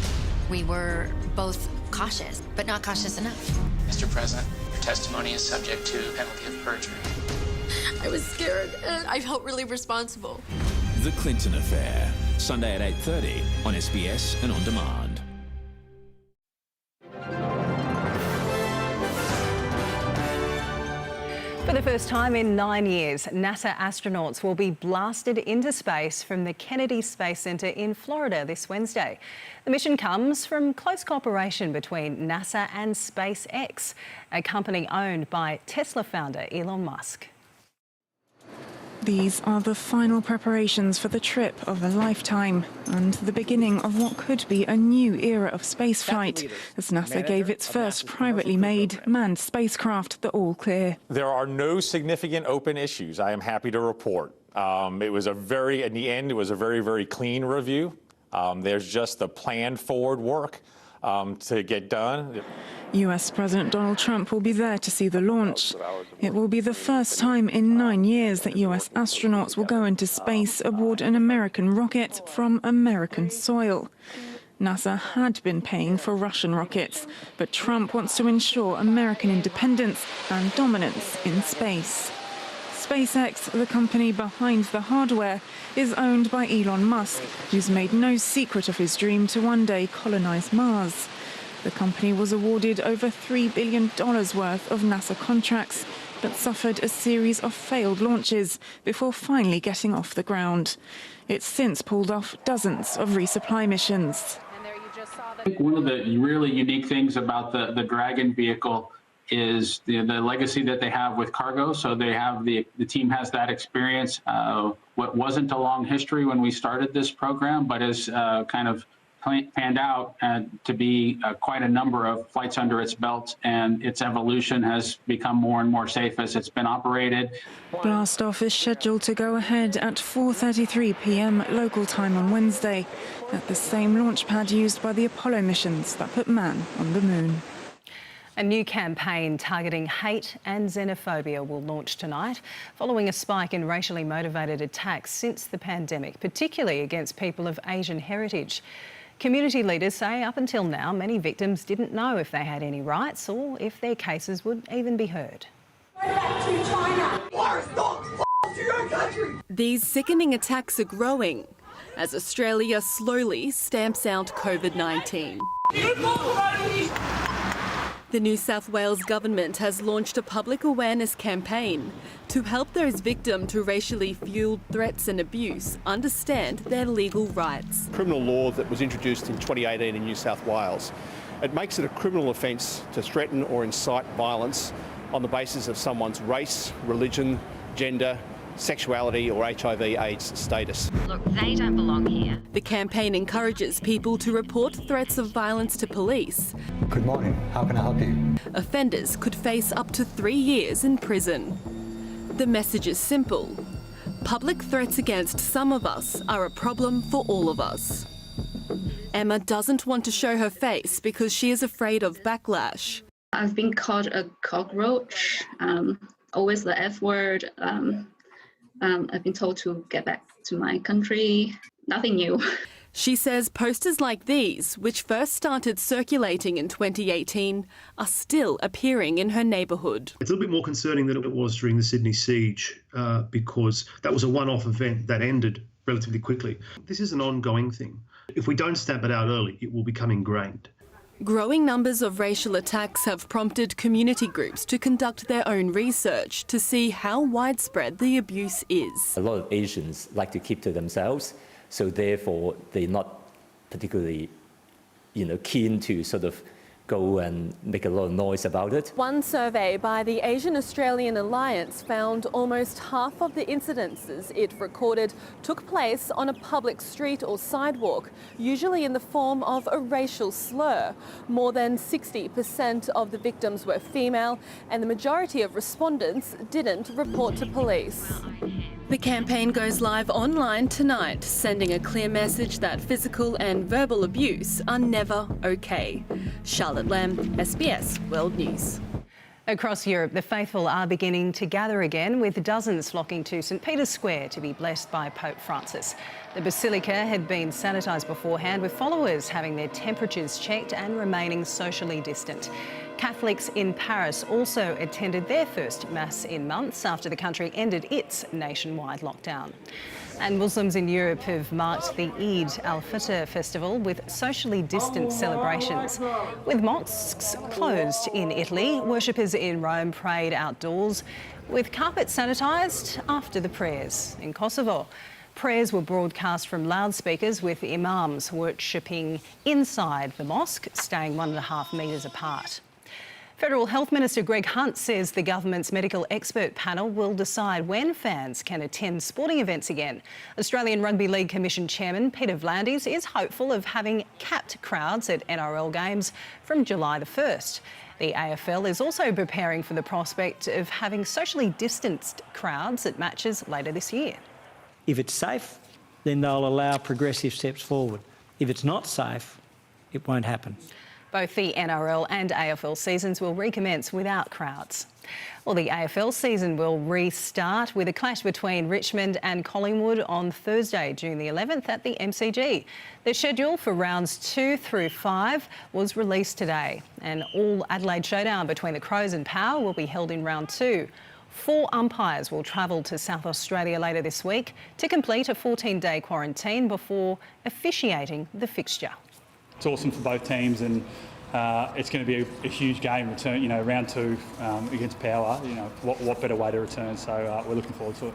S10: We were both cautious, but not cautious enough.
S19: Mr. President, your testimony is subject to penalty of perjury.
S23: I was scared and I felt really responsible.
S24: The Clinton Affair, Sunday at 8:30 on SBS and on demand.
S2: For the first time in 9 years, NASA astronauts will be blasted into space from the Kennedy Space Center in Florida this Wednesday. The mission comes from close cooperation between NASA and SpaceX, a company owned by Tesla founder Elon Musk.
S15: These are the final preparations for the trip of a lifetime and the beginning of what could be a new era of spaceflight as NASA gave its first privately made manned spacecraft the all clear.
S25: There are no significant open issues, I am happy to report. In the end, it was a very, very clean review. There's just the planned forward work to get done.
S15: US President Donald Trump will be there to see the launch. It will be the first time in 9 years that US astronauts will go into space aboard an American rocket from American soil. NASA had been paying for Russian rockets, but Trump wants to ensure American independence and dominance in space. SpaceX, the company behind the hardware, is owned by Elon Musk, who's made no secret of his dream to one day colonize Mars. The company was awarded over $3 billion worth of NASA contracts, but suffered a series of failed launches before finally getting off the ground. It's since pulled off dozens of resupply missions.
S30: I think one of the really unique things about the Dragon vehicle is the legacy that they have with cargo. So they have the team has that experience. What wasn't a long history when we started this program, but is kind of panned out to be quite a number of flights under its belt, and its evolution has become more and more safe as it's been operated.
S15: Blastoff is scheduled to go ahead at 4:33 p.m. local time on Wednesday at the same launch pad used by the Apollo missions that put man on the moon.
S2: A new campaign targeting hate and xenophobia will launch tonight, following a spike in racially motivated attacks since the pandemic, particularly against people of Asian heritage. Community leaders say up until now, many victims didn't know if they had any rights or if their cases would even be heard.
S31: These sickening attacks are growing as Australia slowly stamps out COVID-19. The New South Wales government has launched a public awareness campaign to help those victim to racially fuelled threats and abuse understand their legal rights.
S32: Criminal law that was introduced in 2018 in New South Wales. It makes it a criminal offence to threaten or incite violence on the basis of someone's race, religion, gender, sexuality or HIV/AIDS status.
S3: Look, they don't belong here.
S31: The campaign encourages people to report threats of violence to police.
S1: Good morning. How can I help you?
S31: Offenders could face up to 3 years in prison. The message is simple. Public threats against some of us are a problem for all of us. Emma doesn't want to show her face because she is afraid of backlash.
S4: I've been called a cockroach, always the F word. I've been told to get back to my country. Nothing new.
S31: She says posters like these, which first started circulating in 2018, are still appearing in her neighbourhood.
S5: It's a little bit more concerning than it was during the Sydney siege because that was a one-off event that ended relatively quickly. This is an ongoing thing. If we don't stamp it out early, it will become ingrained.
S31: Growing numbers of racial attacks have prompted community groups to conduct their own research to see how widespread the abuse is.
S6: A lot of Asians like to keep to themselves, so therefore they're not particularly, keen to sort of go and make a lot of noise about it.
S31: One survey by the Asian Australian Alliance found almost half of the incidences it recorded took place on a public street or sidewalk, usually in the form of a racial slur. More than 60% of the victims were female, and the majority of respondents didn't report to police. The campaign goes live online tonight, sending a clear message that physical and verbal abuse are never okay. Charlotte Lamb, SBS World News.
S2: Across Europe, the faithful are beginning to gather again, with dozens flocking to St Peter's Square to be blessed by Pope Francis. The basilica had been sanitised beforehand, with followers having their temperatures checked and remaining socially distant. Catholics in Paris also attended their first Mass in months after the country ended its nationwide lockdown. And Muslims in Europe have marked the Eid al-Fitr festival with socially distant celebrations. With mosques closed in Italy, worshippers in Rome prayed outdoors with carpets sanitised after the prayers. In Kosovo, prayers were broadcast from loudspeakers, with imams worshipping inside the mosque, staying 1.5 metres apart. Federal Health Minister Greg Hunt says the government's medical expert panel will decide when fans can attend sporting events again. Australian Rugby League Commission Chairman Peter V'landys is hopeful of having capped crowds at NRL games from July the 1st. The AFL is also preparing for the prospect of having socially distanced crowds at matches later this year.
S8: If it's safe, then they'll allow progressive steps forward. If it's not safe, it won't happen.
S2: Both the NRL and AFL seasons will recommence without crowds. Well, the AFL season will restart with a clash between Richmond and Collingwood on Thursday, June the 11th at the MCG. The schedule for rounds 2 through 5 was released today. An all-Adelaide showdown between the Crows and Power will be held in round 2. 4 umpires will travel to South Australia later this week to complete a 14-day quarantine before officiating the fixture.
S9: It's awesome for both teams, and it's going to be a huge game. Return, round 2 against Power. What better way to return? So we're looking forward to it.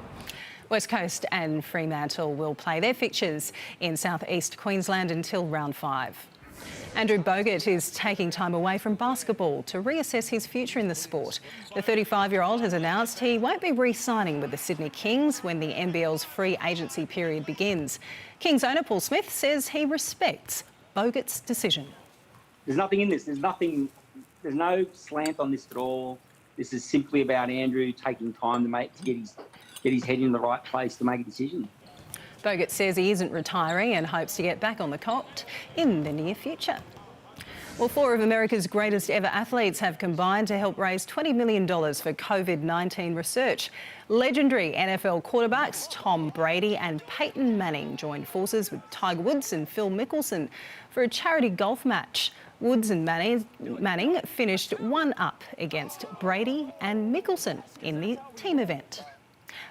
S2: West Coast and Fremantle will play their fixtures in southeast Queensland until round 5. Andrew Bogut is taking time away from basketball to reassess his future in the sport. The 35-year-old has announced he won't be re-signing with the Sydney Kings when the NBL's free agency period begins. Kings owner Paul Smith says he respects Bogut's decision.
S11: There's nothing in this. There's no slant on this at all. This is simply about Andrew taking time to get his head in the right place to make a decision.
S2: Bogut says he isn't retiring and hopes to get back on the court in the near future. Well, 4 of America's greatest ever athletes have combined to help raise $20 million for COVID-19 research. Legendary NFL quarterbacks Tom Brady and Peyton Manning joined forces with Tiger Woods and Phil Mickelson for a charity golf match. Woods and Manning finished 1-up against Brady and Mickelson in the team event.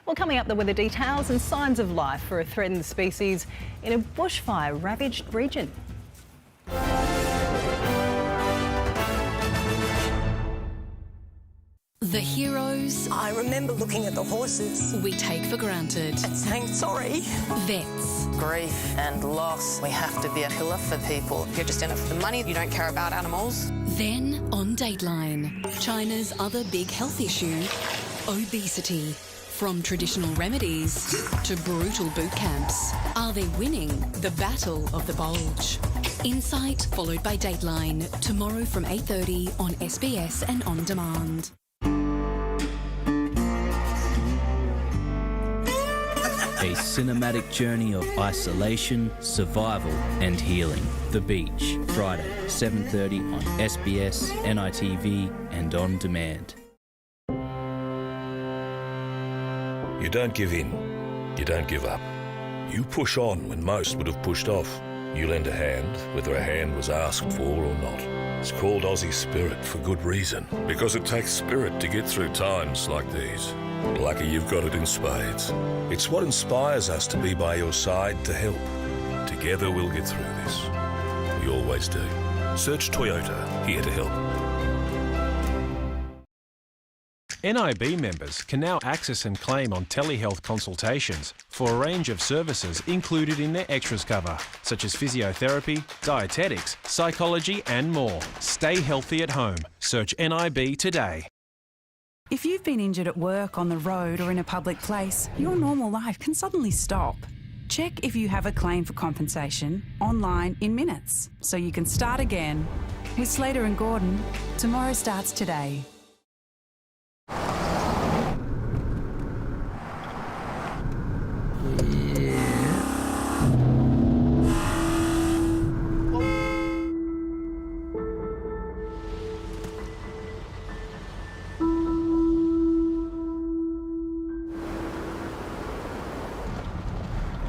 S2: Well, coming up, the weather details and signs of life for a threatened species in a bushfire-ravaged region.
S16: The heroes.
S12: I remember looking at the horses.
S16: We take for granted.
S12: And saying sorry.
S16: Vets.
S17: Grief and loss. We have to be a pillar for people. You're just in it for the money. You don't care about animals.
S16: Then on Dateline, China's other big health issue, obesity. From traditional remedies to brutal boot camps, are they winning the battle of the bulge? Insight followed by Dateline, tomorrow from 8:30 on SBS and On Demand.
S7: A cinematic journey of isolation, survival and healing. The Beach, Friday, 7:30 on SBS, NITV and On Demand.
S10: You don't give in. You don't give up. You push on when most would have pushed off. You lend a hand, whether a hand was asked for or not. It's called Aussie Spirit for good reason, because it takes spirit to get through times like these. Lucky you've got it in spades. It's what inspires us to be by your side to help. Together we'll get through this. We always do. Search Toyota, here to help.
S13: NIB members can now access and claim on telehealth consultations for a range of services included in their extras cover, such as physiotherapy, dietetics, psychology and more. Stay healthy at home. Search NIB today.
S14: If you've been injured at work, on the road or in a public place, your normal life can suddenly stop. Check if you have a claim for compensation online in minutes, so you can start again. With Slater and Gordon, tomorrow starts today.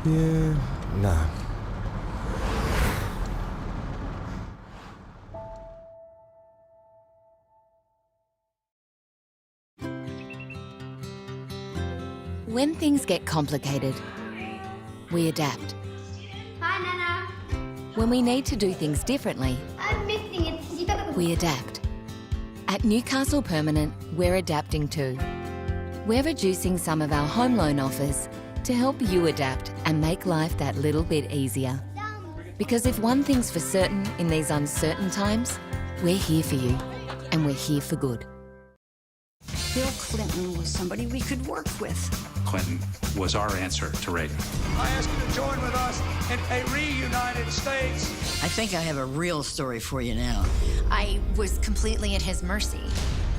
S18: Yeah, no.
S20: When things get complicated, we adapt.
S21: Hi, Nana.
S20: When we need to do things differently,
S21: I'm missing it.
S20: we adapt. At Newcastle Permanent, we're adapting too. We're reducing some of our home loan offers to help you adapt and make life that little bit easier. Because if one thing's for certain in these uncertain times, we're here for you, and we're here for good.
S22: Bill Clinton was somebody we could work with.
S26: Clinton was our answer to Reagan.
S27: I ask you to join with us in a reunited States.
S22: I think I have a real story for you now.
S28: I was completely at his mercy.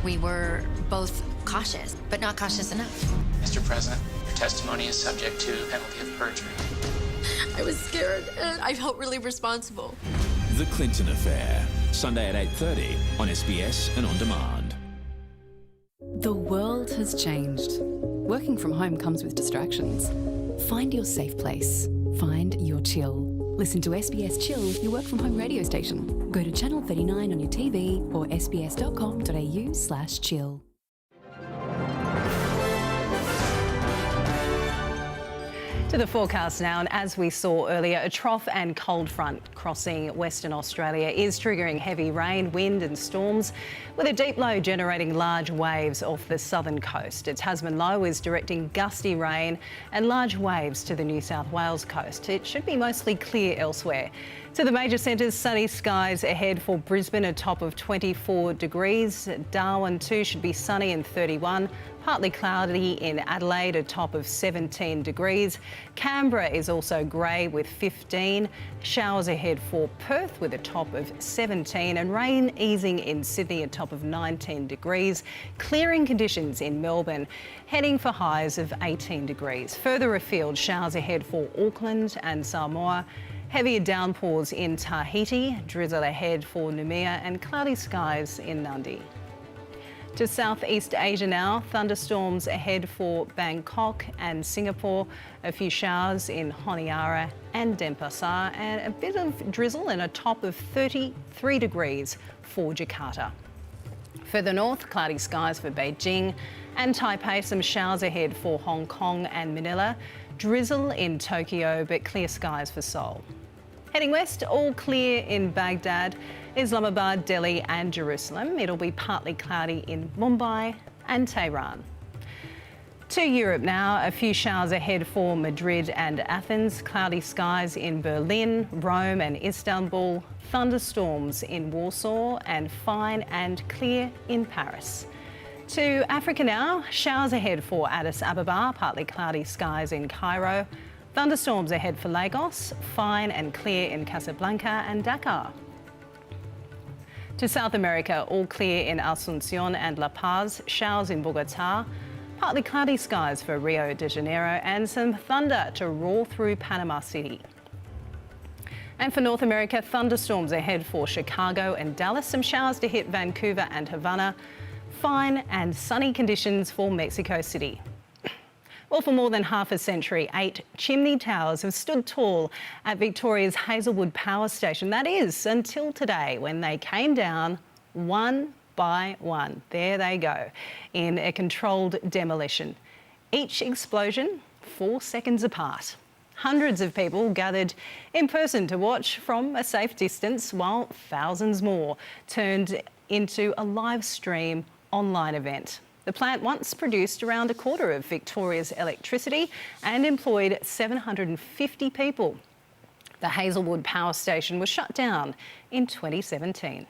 S28: We were both cautious, but not cautious enough.
S29: Mr. President, your testimony is subject to penalty of perjury.
S23: I was scared and I felt really responsible.
S24: The Clinton Affair, Sunday at 8:30 on SBS and On Demand.
S31: The world has changed. Working from home comes with distractions. Find your safe place. Find your chill. Listen to SBS Chill, your work from home radio station. Go to channel 39 on your TV or sbs.com.au/chill.
S2: To the forecast now, and as we saw earlier, a trough and cold front crossing Western Australia is triggering heavy rain, wind and storms, with a deep low generating large waves off the southern coast. A Tasman low is directing gusty rain and large waves to the New South Wales coast. It should be mostly clear elsewhere. To the major centres, sunny skies ahead for Brisbane, a top of 24 degrees. Darwin too should be sunny and 31. Partly cloudy in Adelaide, a top of 17 degrees. Canberra is also grey with 15. Showers ahead for Perth with a top of 17, and rain easing in Sydney, a top of 19 degrees. Clearing conditions in Melbourne, heading for highs of 18 degrees. Further afield, showers ahead for Auckland and Samoa. Heavier downpours in Tahiti, drizzle ahead for Noumea, and cloudy skies in Nadi. To Southeast Asia now, thunderstorms ahead for Bangkok and Singapore, a few showers in Honiara and Denpasar, and a bit of drizzle and a top of 33 degrees for Jakarta. Further north, cloudy skies for Beijing and Taipei, some showers ahead for Hong Kong and Manila, drizzle in Tokyo, but clear skies for Seoul. Heading west, all clear in Baghdad, Islamabad, Delhi and Jerusalem. It'll be partly cloudy in Mumbai and Tehran. To Europe now, a few showers ahead for Madrid and Athens, cloudy skies in Berlin, Rome and Istanbul, thunderstorms in Warsaw and fine and clear in Paris. To Africa now, showers ahead for Addis Ababa, partly cloudy skies in Cairo, thunderstorms ahead for Lagos, fine and clear in Casablanca and Dakar. To South America, all clear in Asuncion and La Paz, showers in Bogotá, partly cloudy skies for Rio de Janeiro and some thunder to roar through Panama City. And for North America, thunderstorms ahead for Chicago and Dallas, some showers to hit Vancouver and Havana, fine and sunny conditions for Mexico City. Well, for more than half a century, 8 chimney towers have stood tall at Victoria's Hazelwood Power Station. That is, until today, when they came down one by one. There they go, in a controlled demolition. Each explosion 4 seconds apart. Hundreds of people gathered in person to watch from a safe distance, while thousands more turned into a live stream online event. The plant once produced around a quarter of Victoria's electricity and employed 750 people. The Hazelwood Power Station was shut down in 2017.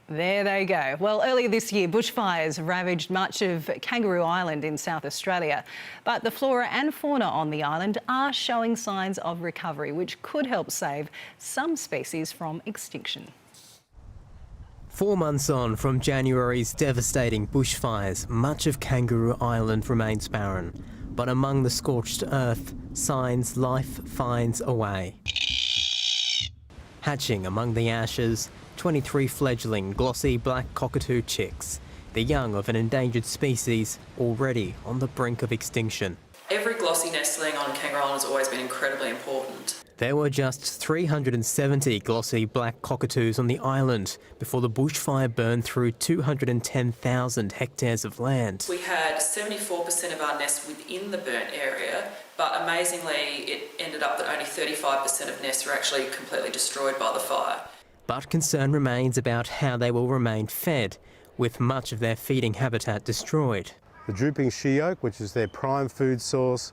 S2: There they go. Well, earlier this year, bushfires ravaged much of Kangaroo Island in South Australia, but the flora and fauna on the island are showing signs of recovery, which could help save some species from extinction.
S1: 4 months on from January's devastating bushfires, much of Kangaroo Island remains barren. But among the scorched earth, signs life finds a way. Hatching among the ashes, 23 fledgling glossy black cockatoo chicks, the young of an endangered species already on the brink of extinction.
S3: Every glossy nestling on Kangaroo Island has always been incredibly important.
S1: There were just 370 glossy black cockatoos on the island before the bushfire burned through 210,000 hectares of land.
S3: We had 74% of our nests within the burnt area, but amazingly it ended up that only 35% of nests were actually completely destroyed by the fire.
S1: But concern remains about how they will remain fed, with much of their feeding habitat destroyed.
S4: The drooping she oak, which is their prime food source,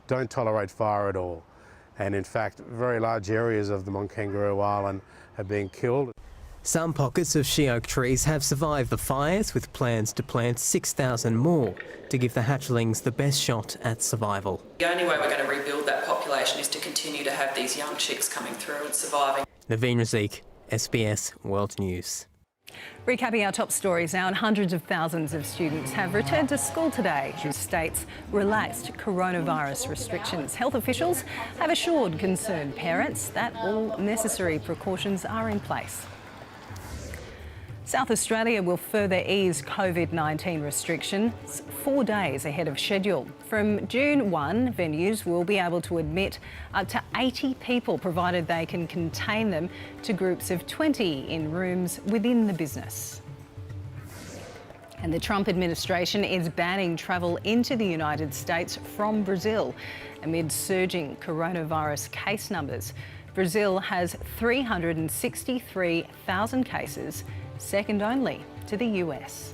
S4: don't tolerate fire at all. And in fact, very large areas of them on Kangaroo Island have been killed.
S1: Some pockets of she oak trees have survived the fires, with plans to plant 6,000 more to give the hatchlings the best shot at survival.
S3: The only way we're going to rebuild that population is to continue to have these young chicks coming through and surviving.
S1: Naveen Razik, SBS World News.
S2: Recapping our top stories now, and hundreds of thousands of students have returned to school today as states relaxed coronavirus restrictions. Health officials have assured concerned parents that all necessary precautions are in place. South Australia will further ease COVID-19 restrictions 4 days ahead of schedule. From June 1, venues will be able to admit up to 80 people, provided they can contain them to groups of 20 in rooms within the business. And the Trump administration is banning travel into the United States from Brazil amid surging coronavirus case numbers. Brazil has 363,000 cases, second only to the US.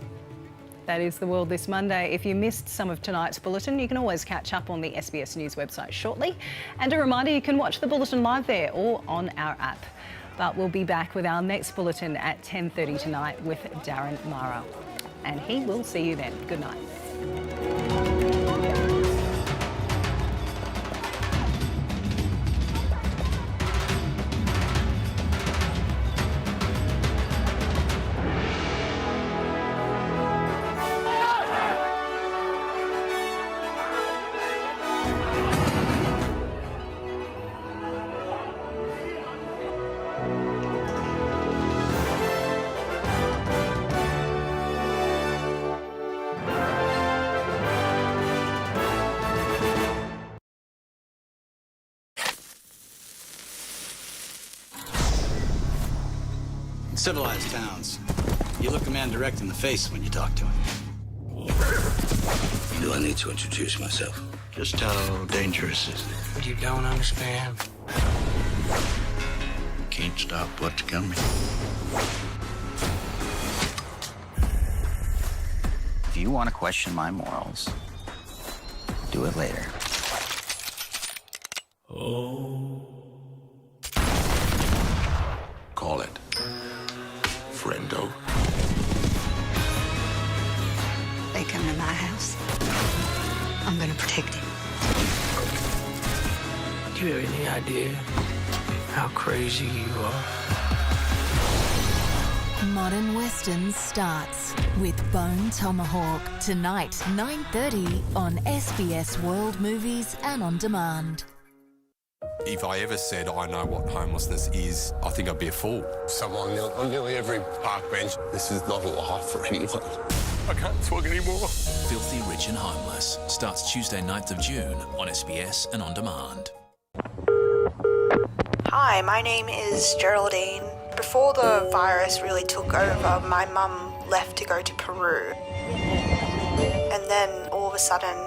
S2: That is the world this Monday. If you missed some of tonight's bulletin, you can always catch up on the SBS News website shortly. And a reminder, you can watch the bulletin live there or on our app. But we'll be back with our next bulletin at 10:30 tonight with Darren Mara. And he will see you then. Good night.
S5: Civilized towns. You look a man direct in the face when you talk to him.
S6: Do I need to introduce myself?
S5: Just how dangerous is it?
S6: You don't understand.
S5: Can't stop what's coming.
S8: If you want to question my morals, do it later.
S6: Call it friendo.
S22: our house. I'm going to protect it.
S6: Do you have any idea how crazy you are?
S7: Modern Westerns starts with Bone Tomahawk tonight, 9:30 on SBS World Movies and On Demand.
S9: If I ever said I know what homelessness is, I think I'd be a fool.
S11: Someone on nearly every park bench. This is not a life for anyone. I can't talk anymore.
S24: Filthy Rich and Homeless starts Tuesday 9th of June on SBS and On Demand.
S12: Hi, my name is Geraldine. Before the virus really took over, my mum left to go to Peru. And then all of a sudden,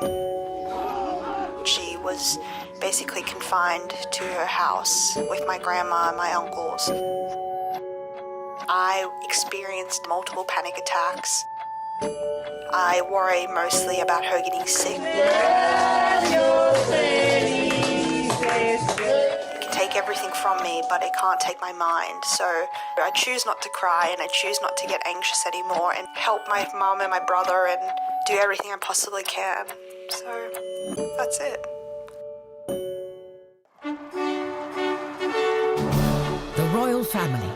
S12: she was basically confined to her house with my grandma and my uncles. I experienced multiple panic attacks. I worry mostly about her getting sick. Take everything from me, but it can't take my mind. So I choose not to cry and I choose not to get anxious anymore and help my mum and my brother and do everything I possibly can. So that's it.
S15: The royal family,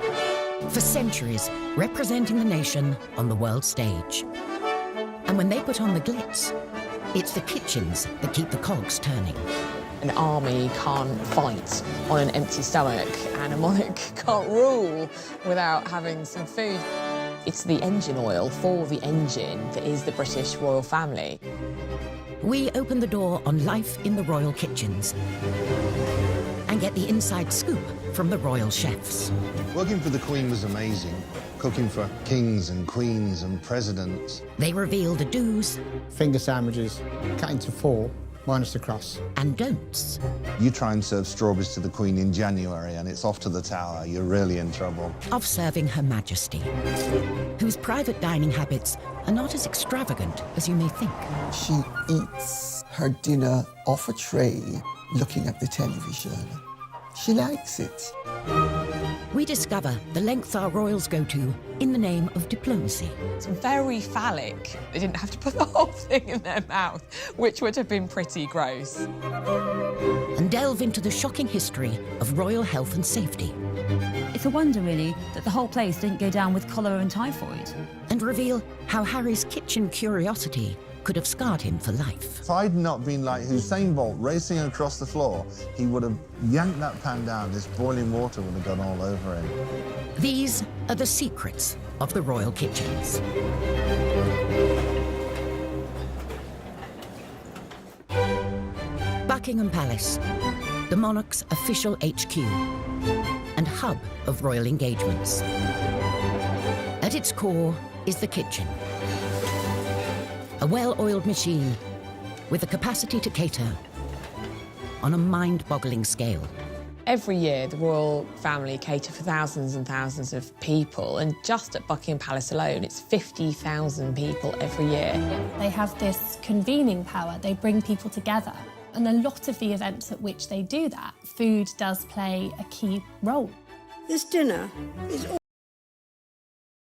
S15: for centuries representing the nation on the world stage. And when they put on the glitz, it's the kitchens that keep the cogs turning.
S16: An army can't fight on an empty stomach, and a monarch can't rule without having some food. It's the engine oil for the engine that is the British royal family.
S15: We open the door on life in the royal kitchens and get the inside scoop from the royal chefs.
S17: Working for the Queen was amazing. Cooking for kings and queens and presidents.
S15: They reveal the do's.
S18: Finger sandwiches, cut into 4. Minus the crust.
S15: And don'ts.
S17: You try and serve strawberries to the Queen in January and it's off to the tower. You're really in trouble.
S15: Of serving Her Majesty, whose private dining habits are not as extravagant as you may think.
S19: She eats her dinner off a tray, looking at the television. She likes it.
S15: We discover the lengths our royals go to in the name of diplomacy.
S16: It's very phallic. They didn't have to put the whole thing in their mouth, which would have been pretty gross.
S15: And delve into the shocking history of royal health and safety.
S25: It's a wonder, really, that the whole place didn't go down with cholera and typhoid.
S15: And reveal how Harry's kitchen curiosity could have scarred him for life.
S17: If I'd not been like Usain Bolt racing across the floor, he would have yanked that pan down. This boiling water would have gone all over him.
S15: These are the secrets of the royal kitchens. Buckingham Palace, the monarch's official HQ and hub of royal engagements. At its core is the kitchen. A well-oiled machine with the capacity to cater on a mind-boggling scale.
S16: Every year, the royal family cater for thousands and thousands of people, and just at Buckingham Palace alone, it's 50,000 people every year.
S30: They have this convening power. They bring people together. And a lot of the events at which they do that, food does play a key role.
S22: This dinner is